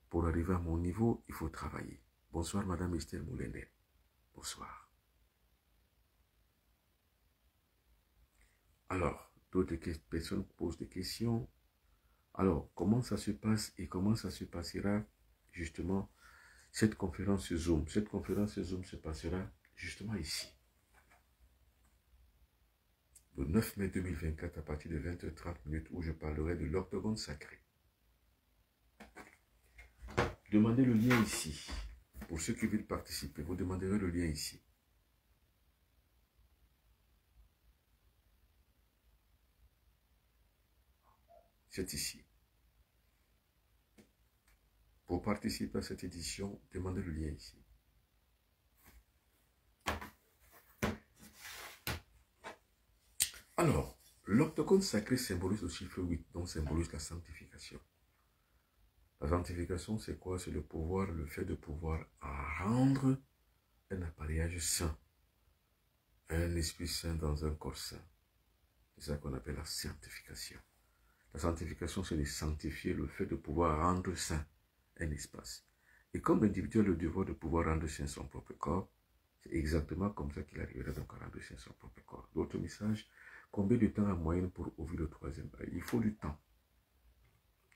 Pour arriver à mon niveau, il faut travailler. Bonsoir, Madame Estelle Moulenet. Bonsoir. Alors, d'autres personnes posent des questions. Alors, comment ça se passe et comment ça se passera justement cette conférence Zoom? Cette conférence Zoom se passera justement ici. Le 9 mai 2024 à partir de 20h30 où je parlerai de l'octogone sacré. Demandez le lien ici. Pour ceux qui veulent participer, vous demanderez le lien ici. C'est ici. Pour participer à cette édition, demandez le lien ici. Alors, l'octogone sacré symbolise le chiffre 8, donc symbolise la sanctification. La sanctification, c'est quoi? C'est le pouvoir, le fait de pouvoir rendre un appareillage saint, un esprit saint dans un corps saint. C'est ça qu'on appelle la sanctification. La sanctification, c'est de sanctifier le fait de pouvoir rendre saint un espace. Et comme l'individu a le devoir de pouvoir rendre saint son propre corps, c'est exactement comme ça qu'il arrivera donc à rendre saint son propre corps. D'autres messages, combien de temps en moyenne pour ouvrir le troisième œil? Il faut du temps.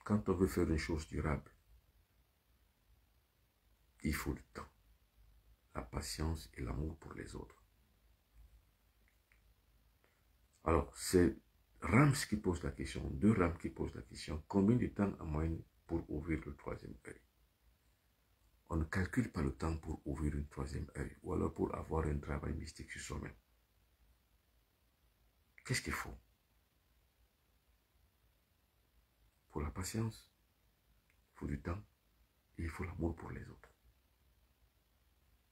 Quand on veut faire une chose durable, il faut du temps, la patience et l'amour pour les autres. Alors, c'est Rams qui pose la question, deux Rams qui posent la question, combien de temps en moyenne pour ouvrir le troisième œil? On ne calcule pas le temps pour ouvrir un troisième œil, ou alors pour avoir un travail mystique sur soi-même. Qu'est-ce qu'il faut? Pour la patience, il faut du temps, et il faut l'amour pour les autres.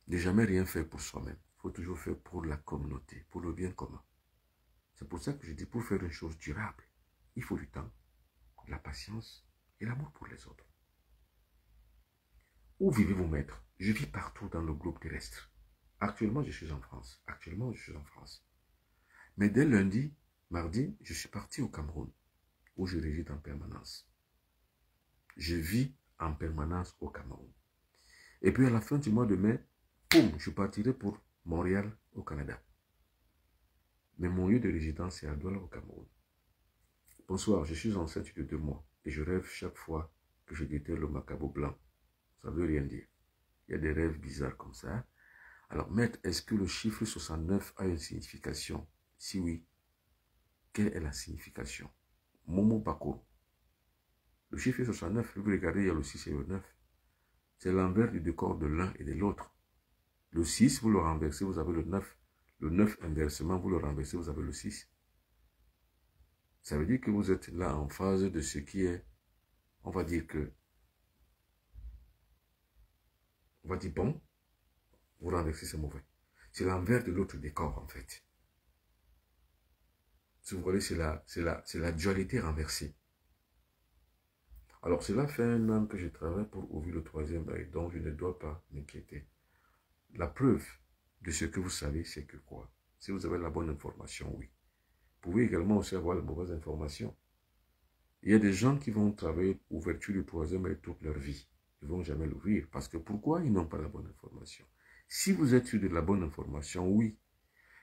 Ne jamais rien faire pour soi-même, il faut toujours faire pour la communauté, pour le bien commun. C'est pour ça que je dis, pour faire une chose durable, il faut du temps, de la patience et l'amour pour les autres. Où vivez-vous, maître? Je vis partout dans le globe terrestre. Actuellement, je suis en France. Mais dès lundi, mardi, je suis parti au Cameroun, où je réside en permanence. Je vis en permanence au Cameroun. Et puis à la fin du mois de mai, boum, je partirai pour Montréal, au Canada. Mais mon lieu de résidence est à Douala, au Cameroun. Bonsoir, je suis enceinte de 2 mois et je rêve chaque fois que je déterre le macabo blanc. Ça ne veut rien dire. Il y a des rêves bizarres comme ça. Alors, maître, est-ce que le chiffre 69 a une signification? Si oui, quelle est la signification? Momo Bako. Le chiffre 69, vous regardez, il y a le 6 et le 9. C'est l'envers du décor de l'un et de l'autre. Le 6, vous le renversez, vous avez le 9. Le 9, inversement, vous le renversez, vous avez le 6. Ça veut dire que vous êtes là en phase de ce qui est, on va dire que, on va dire bon, vous renversez, c'est mauvais. C'est l'envers de l'autre décor, en fait. Si vous voyez, c'est la dualité renversée. Alors, cela fait 1 an que je travaille pour ouvrir le troisième œil, donc je ne dois pas m'inquiéter. La preuve de ce que vous savez, c'est que quoi? Si vous avez la bonne information, oui. Vous pouvez également aussi avoir la mauvaise information. Il y a des gens qui vont travailler ouverture du troisième œil toute leur vie. Ils ne vont jamais l'ouvrir. Parce que pourquoi ils n'ont pas la bonne information? Si vous êtes sûr de la bonne information, oui.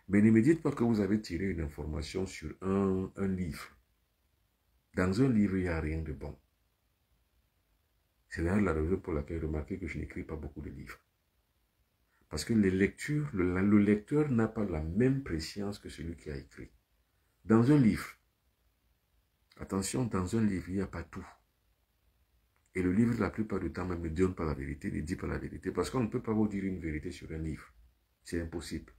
Mais ne me dites pas que vous avez tiré une information sur un livre. Dans un livre, il n'y a rien de bon. C'est d'ailleurs la raison pour laquelle remarquez que je n'écris pas beaucoup de livres. Parce que les lectures, le lecteur n'a pas la même préscience que celui qui a écrit. Dans un livre, attention, dans un livre, il n'y a pas tout. Et le livre, la plupart du temps, même ne donne pas la vérité, ne dit pas la vérité. Parce qu'on ne peut pas vous dire une vérité sur un livre. C'est impossible.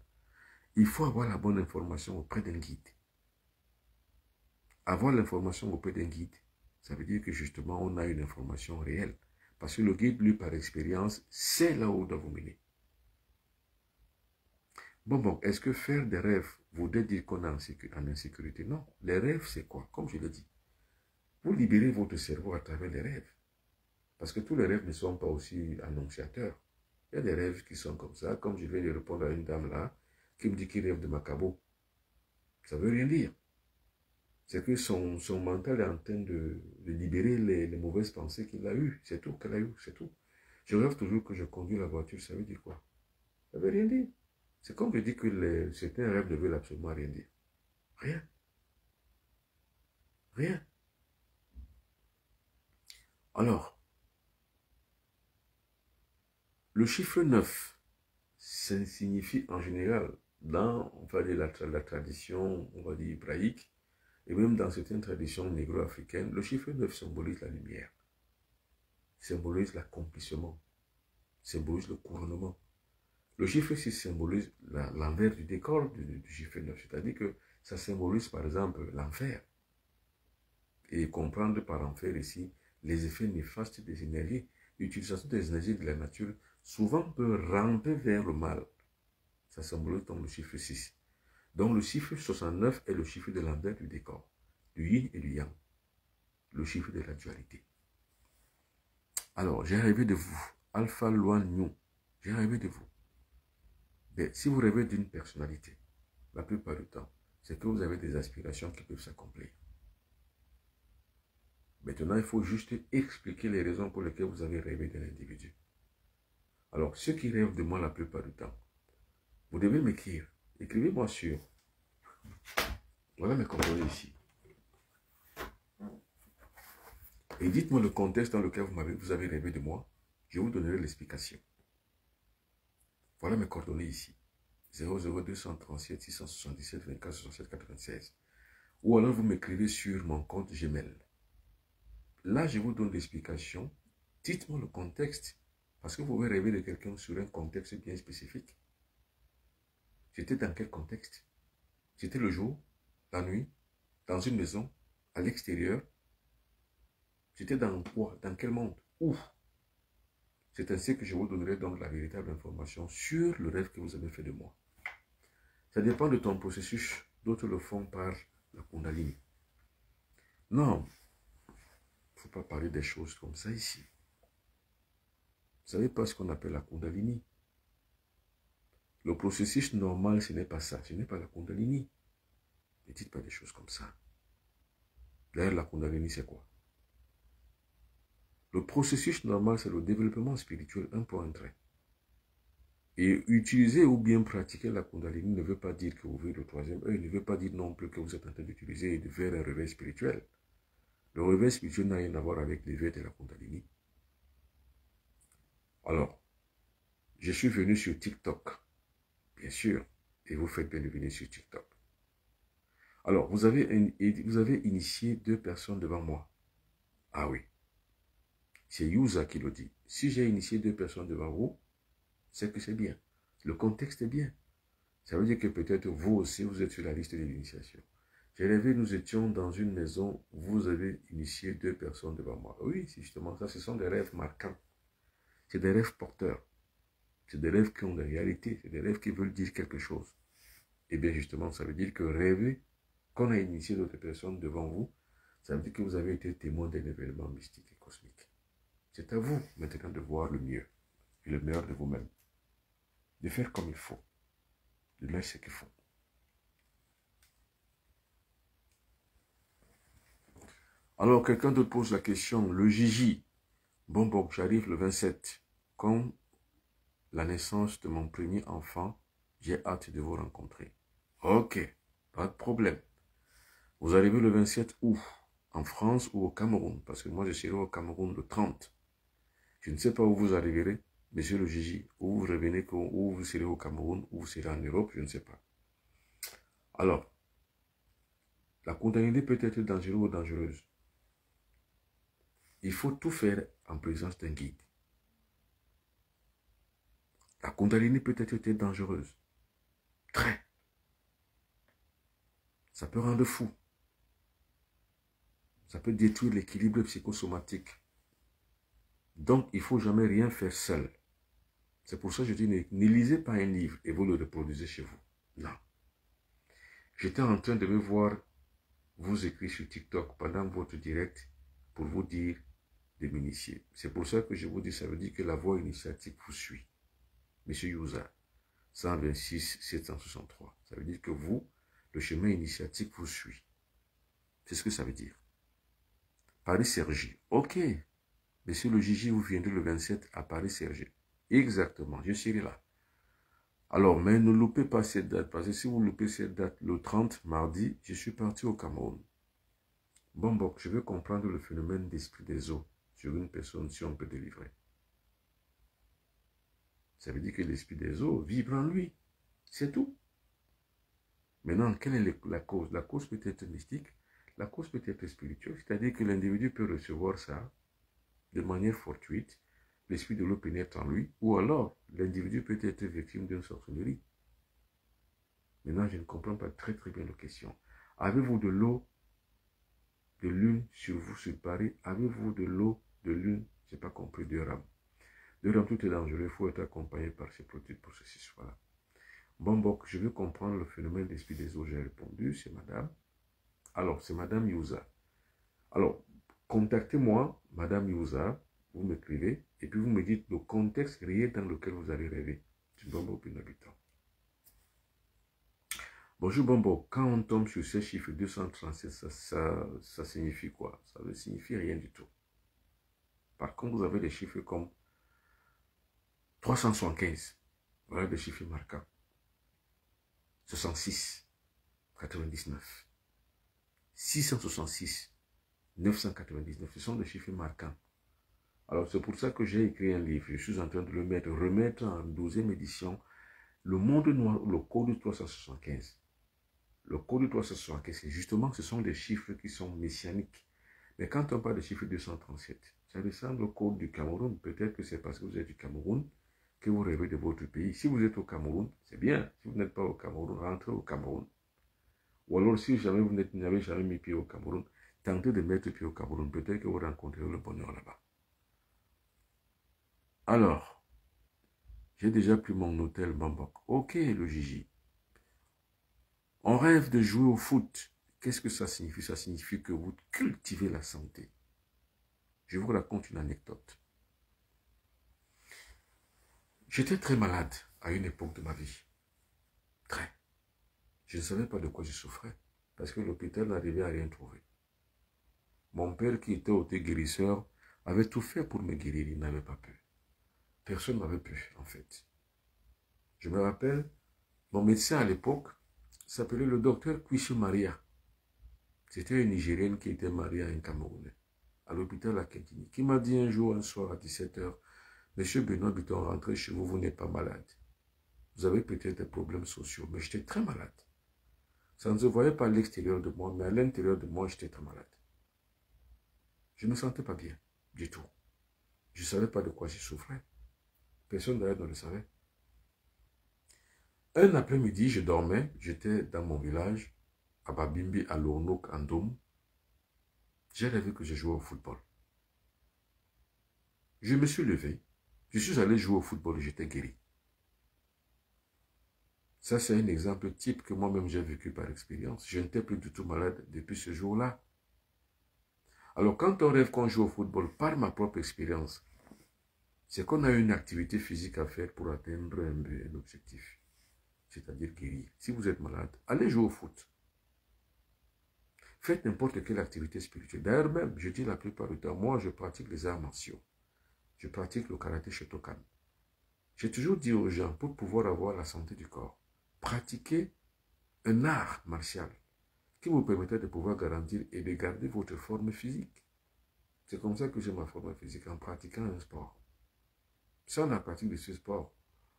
Il faut avoir la bonne information auprès d'un guide. Avoir l'information auprès d'un guide, Ça veut dire que justement, on a une information réelle. Parce que le guide, lui, par expérience, sait là où il doit vous mener. Bon, est-ce que faire des rêves voudrait dire qu'on est en insécurité? Non. Les rêves, c'est quoi? Comme je l'ai dit, vous libérez votre cerveau à travers les rêves. Parce que tous les rêves ne sont pas aussi annonciateurs. Il y a des rêves qui sont comme ça, comme je viens de répondre à une dame là, qui me dit qu'il rêve de Macabo. Ça ne veut rien dire. C'est que son mental est en train de libérer les mauvaises pensées qu'il a eues. C'est tout qu'elle a eu, c'est tout. Je rêve toujours que je conduis la voiture, ça veut dire quoi? Ça ne veut rien dire. C'est comme je dis que certains rêves ne veulent absolument rien dire. Rien. Rien. Alors, le chiffre 9, ça signifie en général, dans on va dire, la tradition, on va dire, hébraïque, et même dans certaines traditions négro-africaines, le chiffre 9 symbolise la lumière, symbolise l'accomplissement, symbolise le couronnement. Le chiffre 6 symbolise l'envers du décor du chiffre 9, c'est-à-dire que ça symbolise par exemple l'enfer. Et comprendre par enfer ici les effets néfastes des énergies. L'utilisation des énergies de la nature souvent peut ramper vers le mal. Ça symbolise donc le chiffre 6. Donc le chiffre 69 est le chiffre de l'envers du décor, du yin et du yang. Le chiffre de la dualité. Alors, j'ai rêvé de vous. Alpha Loan New. J'ai rêvé de vous. Mais si vous rêvez d'une personnalité, la plupart du temps, c'est que vous avez des aspirations qui peuvent s'accomplir. Maintenant, il faut juste expliquer les raisons pour lesquelles vous avez rêvé d'un individu. Alors, ceux qui rêvent de moi la plupart du temps, vous devez m'écrire. Écrivez-moi sur. Voilà mes coordonnées ici. Et dites-moi le contexte dans lequel vous avez rêvé de moi. Je vous donnerai l'explication. Voilà mes coordonnées ici. 00237 677 24 67 96. Ou alors vous m'écrivez sur mon compte Gmail. Là, je vous donne l'explication. Dites-moi le contexte. Parce que vous pouvez rêver de quelqu'un sur un contexte bien spécifique. C'était dans quel contexte? C'était le jour, la nuit, dans une maison, à l'extérieur. C'était dans quoi? Dans quel monde? Où? C'est ainsi que je vous donnerai donc la véritable information sur le rêve que vous avez fait de moi. Ça dépend de ton processus. D'autres le font par la Kundalini. Non, il ne faut pas parler des choses comme ça ici. Vous savez pas ce qu'on appelle la Kundalini. Le processus normal, ce n'est pas ça. Ce n'est pas la Kundalini. Ne dites pas des choses comme ça. D'ailleurs, la Kundalini, c'est quoi? Le processus normal, c'est le développement spirituel, un point, un trait. Et utiliser ou bien pratiquer la Kundalini ne veut pas dire que vous ouvrez le troisième œil, ne veut pas dire non plus que vous êtes en train d'utiliser et de faire un réveil spirituel. Le réveil spirituel n'a rien à voir avec l'éveil de la Kundalini. Alors, je suis venu sur TikTok, bien sûr, et vous faites bien de venir sur TikTok. Alors, vous avez initié 2 personnes devant moi. Ah oui. C'est Yusa qui le dit. Si j'ai initié 2 personnes devant vous, c'est que c'est bien. Le contexte est bien. Ça veut dire que peut-être vous aussi, vous êtes sur la liste de l'initiation. J'ai rêvé, nous étions dans une maison, vous avez initié 2 personnes devant moi. Oui, c'est justement ça, ce sont des rêves marquants. C'est des rêves porteurs. C'est des rêves qui ont des réalités. C'est des rêves qui veulent dire quelque chose. Et bien justement, ça veut dire que rêver, qu'on a initié d'autres personnes devant vous, ça veut dire que vous avez été témoin d'un événement mystique et cosmique. C'est à vous maintenant de voir le mieux et le meilleur de vous-même. De faire comme il faut. De mettre ce qu'il faut. Alors, quelqu'un d'autre pose la question. Le Gigi. Bon, j'arrive le 27. Comme la naissance de mon premier enfant, j'ai hâte de vous rencontrer. Ok, pas de problème. Vous arrivez le 27 où? En France ou au Cameroun? Parce que moi, je serai au Cameroun le 30. Je ne sais pas où vous arriverez, monsieur le Gigi, où vous revenez, où vous serez au Cameroun, où vous serez en Europe, je ne sais pas. Alors, la Kundalini peut être dangereuse ou dangereuse. Il faut tout faire en présence d'un guide. La Kundalini peut être dangereuse. Très. Ça peut rendre fou. Ça peut détruire l'équilibre psychosomatique. Donc, il ne faut jamais rien faire seul. C'est pour ça que je dis, ne lisez pas un livre et vous le reproduisez chez vous. Non. J'étais en train de me voir vous écrire sur TikTok pendant votre direct pour vous dire de m'initier. C'est pour ça que je vous dis, ça veut dire que la voie initiatique vous suit. Monsieur Youza, 126 763. Ça veut dire que vous, le chemin initiatique vous suit. C'est ce que ça veut dire. Paris-Cergy. Ok. Monsieur le Gigi, vous viendrez le 27 à Paris-Cergy. Exactement, je serai là. Alors, mais ne loupez pas cette date, parce que si vous loupez cette date, le 30, mardi, je suis parti au Cameroun. Bon, je veux comprendre le phénomène d'esprit des eaux sur une personne si on peut délivrer. Ça veut dire que l'esprit des eaux vibre en lui. C'est tout. Maintenant, quelle est la cause? La cause peut être mystique, la cause peut être spirituelle, c'est-à-dire que l'individu peut recevoir ça de manière fortuite, l'esprit de l'eau pénètre en lui, ou alors l'individu peut être victime d'une sorcellerie. Maintenant, je ne comprends pas très bien la question. Avez-vous de l'eau de lune sur vous, sur Paris? Avez-vous de l'eau de lune? Je n'ai pas compris, de rame. De rame, tout est dangereux, il faut être accompagné par ces produits pour ceci, voilà. Bon, je veux comprendre le phénomène d'esprit des eaux. J'ai répondu, c'est madame. Alors, c'est madame Youza. Alors, contactez-moi, madame Youza, vous m'écrivez, et puis vous me dites le contexte réel dans lequel vous allez rêver. C'est Bombo Pinabitant. Bonjour Bombo, quand on tombe sur ces chiffres 237, ça signifie quoi? Ça ne signifie rien du tout. Par contre, vous avez des chiffres comme 375, voilà des chiffres marquants. 66, 99, 666, 999, ce sont des chiffres marquants. Alors c'est pour ça que j'ai écrit un livre, je suis en train de le remettre en 12e édition, Le Monde Noir, le code 375. Le code 375, c'est justement, ce sont des chiffres qui sont messianiques. Mais quand on parle de chiffre 237, ça descend au code du Cameroun. Peut-être que c'est parce que vous êtes du Cameroun que vous rêvez de votre pays. Si vous êtes au Cameroun, c'est bien. Si vous n'êtes pas au Cameroun, rentrez au Cameroun. Ou alors, si jamais vous n'avez jamais mis pied au Cameroun, tentez de mettre pied au Cameroun. Peut-être que vous rencontrerez le bonheur là-bas. Alors, j'ai déjà pris mon hôtel Bambok. Ok, le Gigi. On rêve de jouer au foot. Qu'est-ce que ça signifie? Ça signifie que vous cultivez la santé. Je vous raconte une anecdote. J'étais très malade à une époque de ma vie. Très. Je ne savais pas de quoi je souffrais, parce que l'hôpital n'arrivait à rien trouver. Mon père, qui était hôtel guérisseur, avait tout fait pour me guérir, il n'avait pas pu. Personne n'avait pu, en fait. Je me rappelle, mon médecin à l'époque s'appelait le docteur Kwishu Maria. C'était une Nigérienne qui était mariée à un Camerounais, à l'hôpital à Kentini, qui m'a dit un jour, un soir à 17 h, Monsieur Benoît Bitton, rentrez chez vous, vous n'êtes pas malade. Vous avez peut-être des problèmes sociaux, mais j'étais très malade. Ça ne se voyait pas à l'extérieur de moi, mais à l'intérieur de moi, j'étais très malade. Je ne me sentais pas bien, du tout. Je ne savais pas de quoi je souffrais. Personne d'ailleurs ne le savait. Un après-midi, je dormais, j'étais dans mon village, à Babimbi, à Lournouk, en Doum. J'ai rêvé que je jouais au football. Je me suis levé, je suis allé jouer au football et j'étais guéri. Ça, c'est un exemple type que moi-même j'ai vécu par expérience. Je n'étais plus du tout malade depuis ce jour-là. Alors, quand on rêve qu'on joue au football, par ma propre expérience, c'est qu'on a une activité physique à faire pour atteindre un objectif, c'est-à-dire guérir. Si vous êtes malade, allez jouer au foot. Faites n'importe quelle activité spirituelle. D'ailleurs même, je dis la plupart du temps, moi je pratique les arts martiaux. Je pratique le karaté Shotokan. J'ai toujours dit aux gens, pour pouvoir avoir la santé du corps, pratiquez un art martial qui vous permettra de pouvoir garantir et de garder votre forme physique. C'est comme ça que j'ai ma forme physique, en pratiquant un sport. Sans la pratique de ce sport,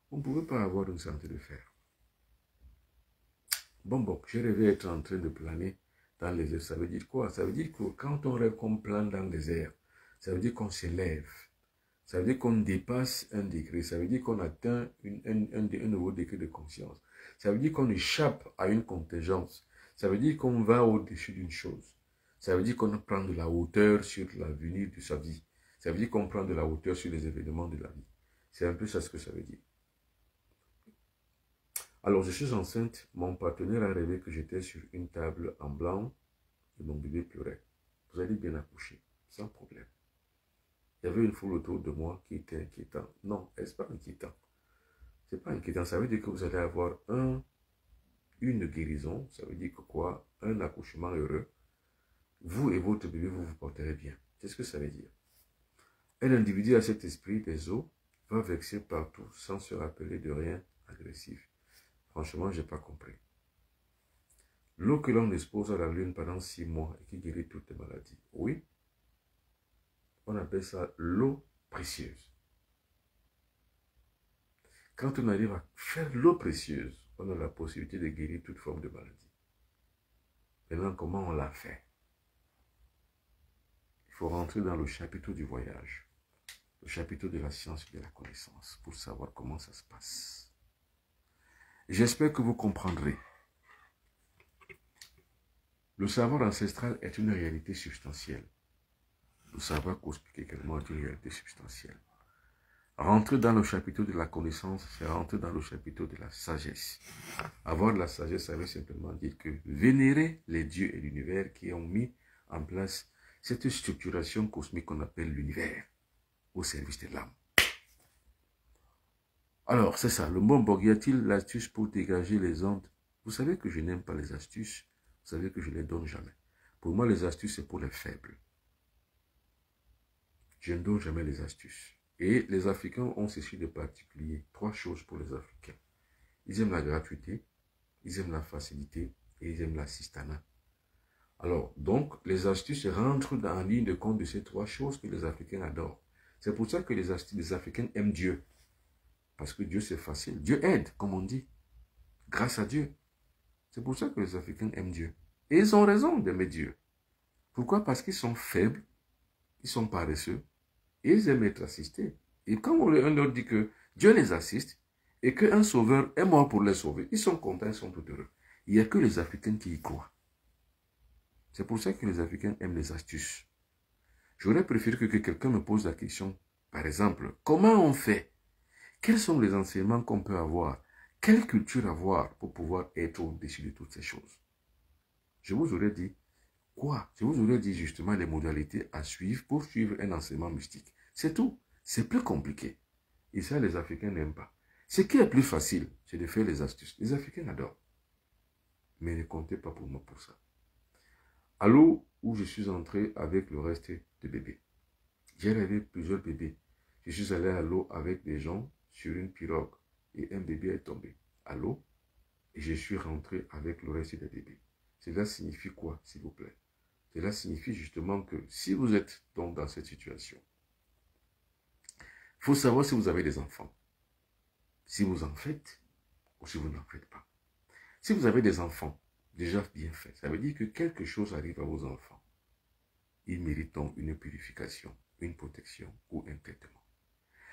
vous ne pouvez pas avoir une santé de fer. Bon, j'ai rêvé être en train de planer dans les airs. Ça veut dire quoi? Ça veut dire que quand on rêve qu'on plane dans les airs, ça veut dire qu'on s'élève. Ça veut dire qu'on dépasse un degré. Ça veut dire qu'on atteint un nouveau degré de conscience. Ça veut dire qu'on échappe à une contingence. Ça veut dire qu'on va au-dessus d'une chose. Ça veut dire qu'on prend de la hauteur sur l'avenir de sa vie. Ça veut dire qu'on prend de la hauteur sur les événements de la vie. C'est un peu ça ce que ça veut dire. Alors, je suis enceinte. Mon partenaire a rêvé que j'étais sur une table en blanc et mon bébé pleurait. Vous allez bien accoucher, sans problème. Il y avait une foule autour de moi qui était inquiétant. Non, est-ce pas inquiétant? C'est pas inquiétant. Ça veut dire que vous allez avoir une guérison. Ça veut dire que quoi? Un accouchement heureux. Vous et votre bébé, vous vous porterez bien. C'est ce que ça veut dire. Un individu à cet esprit des eaux va vexer partout sans se rappeler de rien agressif. Franchement, je n'ai pas compris. L'eau que l'on expose à la lune pendant 6 mois et qui guérit toutes les maladies. Oui, on appelle ça l'eau précieuse. Quand on arrive à faire l'eau précieuse, on a la possibilité de guérir toute forme de maladie. Maintenant, comment on l'a fait? Il faut rentrer dans le chapitre du voyage, le chapitre de la science et de la connaissance, pour savoir comment ça se passe. J'espère que vous comprendrez. Le savoir ancestral est une réalité substantielle. Le savoir cosmique également est une réalité substantielle. Rentrer dans le chapitre de la connaissance, c'est rentrer dans le chapitre de la sagesse. Avoir de la sagesse, ça veut simplement dire que vénérer les dieux et l'univers qui ont mis en place cette structuration cosmique qu'on appelle l'univers, au service de l'âme. Alors, c'est ça. Le bon Bog, y a-t-il l'astuce pour dégager les ondes? Vous savez que je n'aime pas les astuces. Vous savez que je ne les donne jamais. Pour moi, les astuces, c'est pour les faibles. Je ne donne jamais les astuces. Et les Africains ont ceci de particulier. 3 choses pour les Africains. Ils aiment la gratuité, ils aiment la facilité et ils aiment l'assistanat. Alors, donc, les astuces rentrent en ligne de compte de ces 3 choses que les Africains adorent. C'est pour ça que les Africains aiment Dieu. Parce que Dieu, c'est facile. Dieu aide, comme on dit. Grâce à Dieu. C'est pour ça que les Africains aiment Dieu. Et ils ont raison d'aimer Dieu. Pourquoi? Parce qu'ils sont faibles, ils sont paresseux, et ils aiment être assistés. Et quand on leur dit que Dieu les assiste, et qu'un sauveur est mort pour les sauver, ils sont contents, ils sont tout heureux. Il n'y a que les Africains qui y croient. C'est pour ça que les Africains aiment les astuces. J'aurais préféré que quelqu'un me pose la question, par exemple, comment on fait? Quels sont les enseignements qu'on peut avoir? Quelle culture avoir pour pouvoir être au-dessus de toutes ces choses? Je vous aurais dit, quoi? Je vous aurais dit justement les modalités à suivre pour suivre un enseignement mystique. C'est tout. C'est plus compliqué. Et ça, les Africains n'aiment pas. Ce qui est plus facile, c'est de faire les astuces. Les Africains adorent. Mais ne comptez pas pour moi pour ça. À l'eau où je suis entré avec le reste de bébés. J'ai rêvé plusieurs bébés. Je suis allé à l'eau avec des gens sur une pirogue et un bébé est tombé à l'eau et je suis rentré avec le reste des bébés. Cela signifie quoi, s'il vous plaît? Cela signifie justement que si vous êtes donc dans cette situation, il faut savoir si vous avez des enfants. Si vous en faites ou si vous n'en faites pas. Si vous avez des enfants déjà bien faits, ça veut dire que quelque chose arrive à vos enfants. Ils méritent donc une purification, une protection ou un traitement.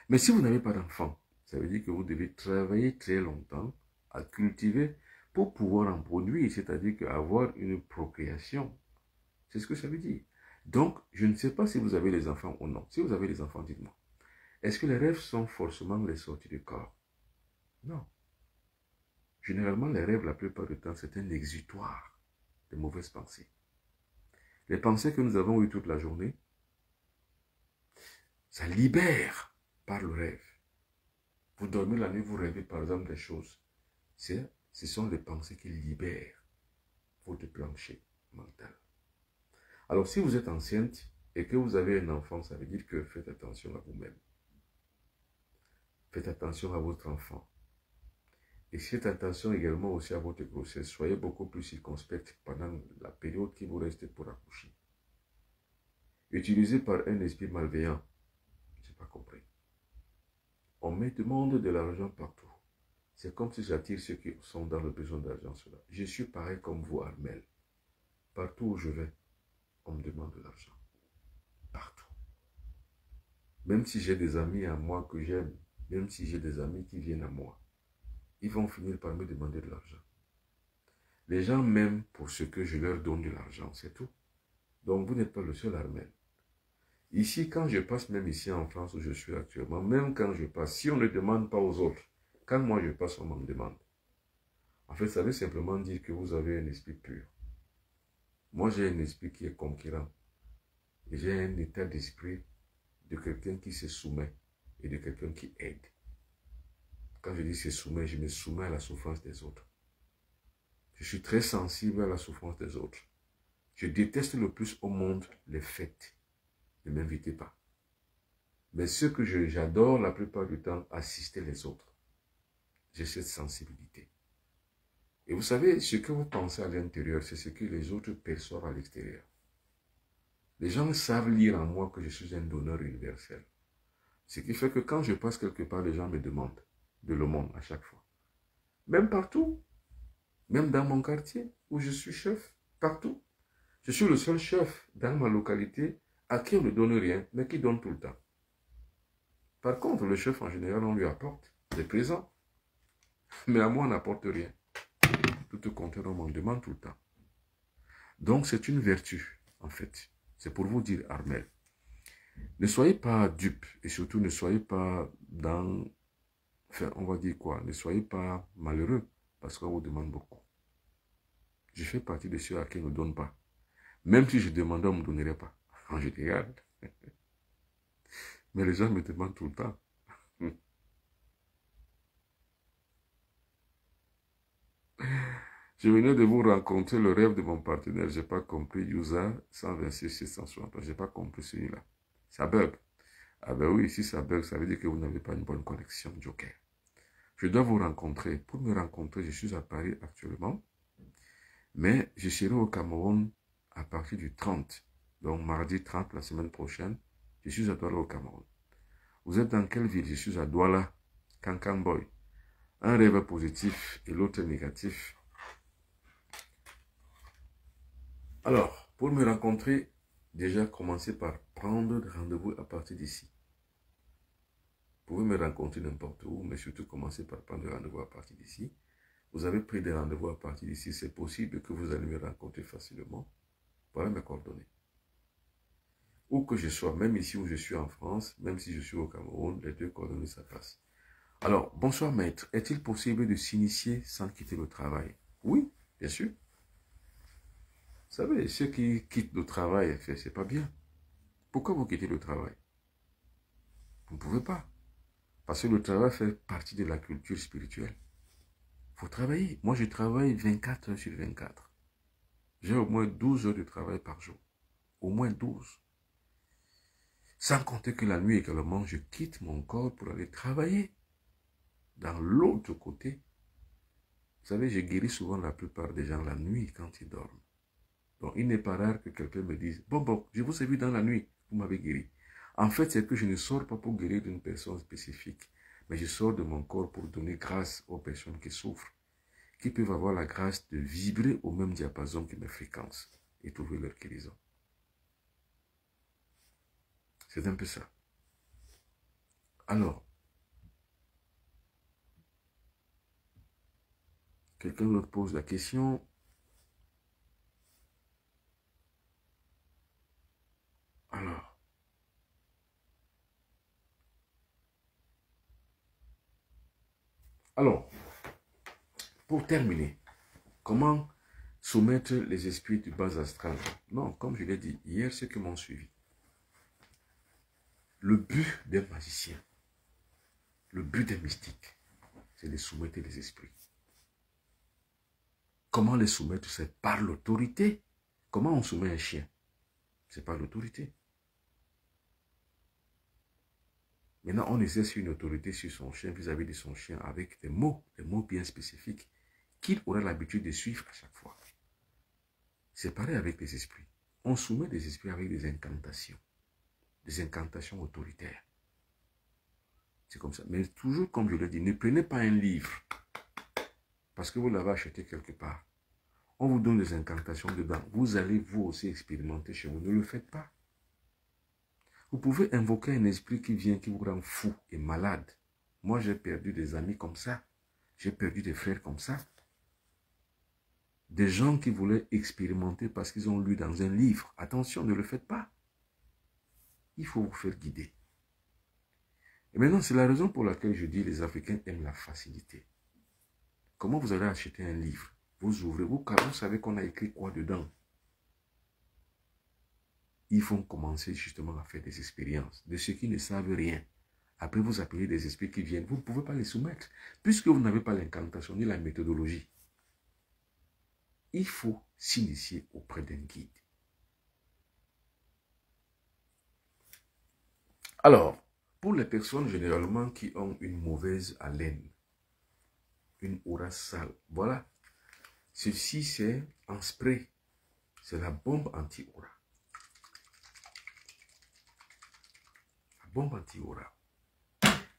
Mais si vous n'avez pas d'enfants, ça veut dire que vous devez travailler très longtemps à cultiver pour pouvoir en produire, c'est-à-dire avoir une procréation. C'est ce que ça veut dire. Donc, je ne sais pas si vous avez des enfants ou non. Si vous avez des enfants, dites-moi. Est-ce que les rêves sont forcément les sorties du corps? Non. Généralement, les rêves, la plupart du temps, c'est un exutoire de mauvaises pensées. Les pensées que nous avons eues toute la journée, ça libère par le rêve. Vous dormez la nuit, vous rêvez par exemple des choses. Ce sont les pensées qui libèrent votre plancher mental. Alors, si vous êtes enceinte et que vous avez un enfant, ça veut dire que faites attention à vous-même. Faites attention à votre enfant. Et faites attention également aussi à votre grossesse. Soyez beaucoup plus circonspect pendant la période qui vous reste pour accoucher. Utilisé par un esprit malveillant, je n'ai pas compris. On me demande de l'argent partout. C'est comme si j'attire ceux qui sont dans le besoin d'argent. Je suis pareil comme vous, Armel. Partout où je vais, on me demande de l'argent. Partout. Même si j'ai des amis à moi que j'aime, même si j'ai des amis qui viennent à moi, ils vont finir par me demander de l'argent. Les gens m'aiment pour ce que je leur donne de l'argent, c'est tout. Donc, vous n'êtes pas le seul Armel. Ici, quand je passe, même ici en France où je suis actuellement, même quand je passe, si on ne demande pas aux autres, quand moi je passe, on m'en demande. En fait, ça veut simplement dire que vous avez un esprit pur. Moi, j'ai un esprit qui est conquérant. Et j'ai un état d'esprit de quelqu'un qui se soumet et de quelqu'un qui aide. Quand je dis se soumet, je me soumets à la souffrance des autres. Je suis très sensible à la souffrance des autres. Je déteste le plus au monde les fêtes. Ne m'invitez pas. Mais ce que j'adore la plupart du temps, assister les autres. J'ai cette sensibilité. Et vous savez, ce que vous pensez à l'intérieur, c'est ce que les autres perçoivent à l'extérieur. Les gens savent lire en moi que je suis un donneur universel. Ce qui fait que quand je passe quelque part, les gens me demandent de l'aumône à chaque fois. Même partout. Même dans mon quartier où je suis chef. Partout. Je suis le seul chef dans ma localité à qui on ne donne rien, mais qui donne tout le temps. Par contre, le chef en général, on lui apporte des présents. Mais à moi, on n'apporte rien. Tout au contraire, on m'en demande tout le temps. Donc, c'est une vertu, en fait. C'est pour vous dire, Armel, ne soyez pas dupes et surtout ne soyez pas dans... Enfin, on va dire quoi? Ne soyez pas malheureux parce qu'on vous demande beaucoup. Je fais partie de ceux à qui on ne donne pas. Même si je demandais, on ne me donnerait pas. En général. Mais les gens me demandent tout le temps. Je venais de vous rencontrer le rêve de mon partenaire. Je n'ai pas compris. User 126 660. Je n'ai pas compris celui-là. Ça bug. Ah ben oui, si ça bug, ça veut dire que vous n'avez pas une bonne connexion, Joker. Je dois vous rencontrer. Pour me rencontrer, je suis à Paris actuellement. Mais je serai au Cameroun à partir du 30. Donc mardi 30, la semaine prochaine, je suis à Douala au Cameroun. Vous êtes dans quelle ville? Je suis à Douala, Kankanboy. Un rêve positif et l'autre négatif. Alors, pour me rencontrer, déjà commencez par prendre rendez-vous à partir d'ici. Vous pouvez me rencontrer n'importe où, mais surtout commencez par prendre rendez-vous à partir d'ici. Vous avez pris des rendez-vous à partir d'ici, c'est possible que vous allez me rencontrer facilement. Voilà mes coordonnées. Où que je sois, même ici où je suis en France, même si je suis au Cameroun, les deux coordonnées, ça passe. Alors, bonsoir maître, est-il possible de s'initier sans quitter le travail? Oui, bien sûr. Vous savez, ceux qui quittent le travail, c'est pas bien. Pourquoi vous quittez le travail? Vous ne pouvez pas. Parce que le travail fait partie de la culture spirituelle. Il faut travailler. Moi, je travaille 24 heures sur 24. J'ai au moins 12 heures de travail par jour. Au moins 12. Sans compter que la nuit également, je quitte mon corps pour aller travailler. Dans l'autre côté, vous savez, je guéris souvent la plupart des gens la nuit quand ils dorment. Donc, il n'est pas rare que quelqu'un me dise, bon, je vous ai vu dans la nuit, vous m'avez guéri. En fait, c'est que je ne sors pas pour guérir d'une personne spécifique, mais je sors de mon corps pour donner grâce aux personnes qui souffrent, qui peuvent avoir la grâce de vibrer au même diapason que mes fréquences et trouver leur guérison. C'est un peu ça. Alors, quelqu'un d'autre pose la question. Alors, pour terminer, comment soumettre les esprits du bas astral? Non, comme je l'ai dit hier, ceux qui m'ont suivi. Le but des magiciens, le but des mystiques, c'est de soumettre les esprits. Comment les soumettre? C'est par l'autorité. Comment on soumet un chien? C'est par l'autorité. Maintenant, on exerce une autorité sur son chien, vis-à-vis de son chien, avec des mots bien spécifiques, qu'il aura l'habitude de suivre à chaque fois. C'est pareil avec les esprits. On soumet des esprits avec des incantations autoritaires. C'est comme ça. Mais toujours, comme je l'ai dit, ne prenez pas un livre parce que vous l'avez acheté quelque part. On vous donne des incantations dedans. Vous allez vous aussi expérimenter chez vous. Ne le faites pas. Vous pouvez invoquer un esprit qui vient, qui vous rend fou et malade. Moi, j'ai perdu des amis comme ça. J'ai perdu des frères comme ça. des gens qui voulaient expérimenter parce qu'ils ont lu dans un livre. Attention, ne le faites pas. Il faut vous faire guider. Et maintenant, c'est la raison pour laquelle je dis les Africains aiment la facilité. Comment vous allez acheter un livre? Vous ouvrez, vous savez qu'on a écrit quoi dedans? Ils font commencer justement à faire des expériences de ceux qui ne savent rien. Après, vous appelez des esprits qui viennent. Vous ne pouvez pas les soumettre. Puisque vous n'avez pas l'incantation ni la méthodologie. Il faut s'initier auprès d'un guide. Alors, pour les personnes généralement qui ont une mauvaise haleine, une aura sale, voilà. Ceci, c'est un spray. C'est la bombe anti-aura. La bombe anti-aura.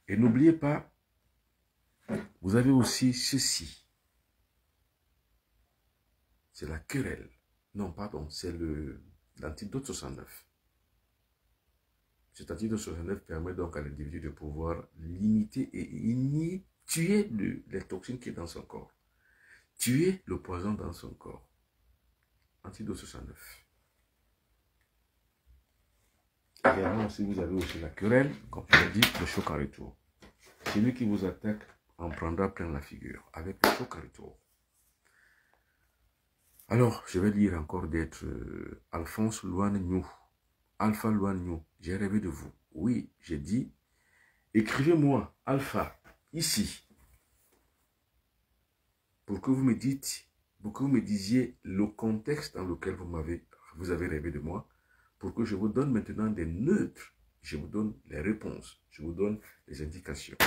Et n'oubliez pas, vous avez aussi ceci. C'est la querelle. Non, pardon, c'est l'antidote 69. Cet antidote 69 permet donc à l'individu de pouvoir limiter et tuer les toxines qui sont dans son corps. Tuer le poison dans son corps. Antidote 69. Également, si vous avez aussi la querelle, comme je l'ai dit, le choc en retour. Celui qui vous attaque en prendra plein la figure avec le choc en retour. Alors, je vais lire encore d'être Alphonse Loanignou. Alpha Loanignou, j'ai rêvé de vous. Oui, j'ai dit, écrivez-moi, Alpha, ici, pour que vous me dites, pour que vous me disiez le contexte dans lequel vous avez rêvé de moi, pour que je vous donne maintenant des neutres. Je vous donne les réponses, je vous donne les indications.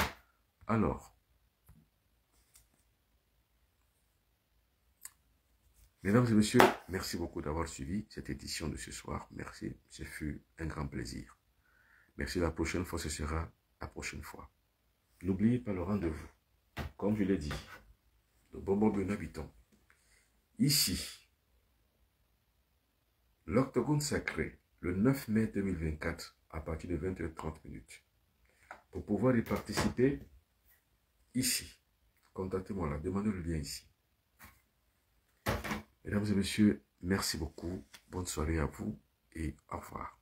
Alors, mesdames et messieurs, merci beaucoup d'avoir suivi cette édition de ce soir. Merci, ce fut un grand plaisir. Merci, la prochaine fois, ce sera la prochaine fois. N'oubliez pas le rendez-vous. Comme je l'ai dit, le bonbon de habitant. Ici, l'Octogone Sacré, le 9 mai 2024, à partir de 20h30. Pour pouvoir y participer, ici, contactez-moi là, demandez le lien ici. Mesdames et messieurs, merci beaucoup. Bonne soirée à vous et au revoir.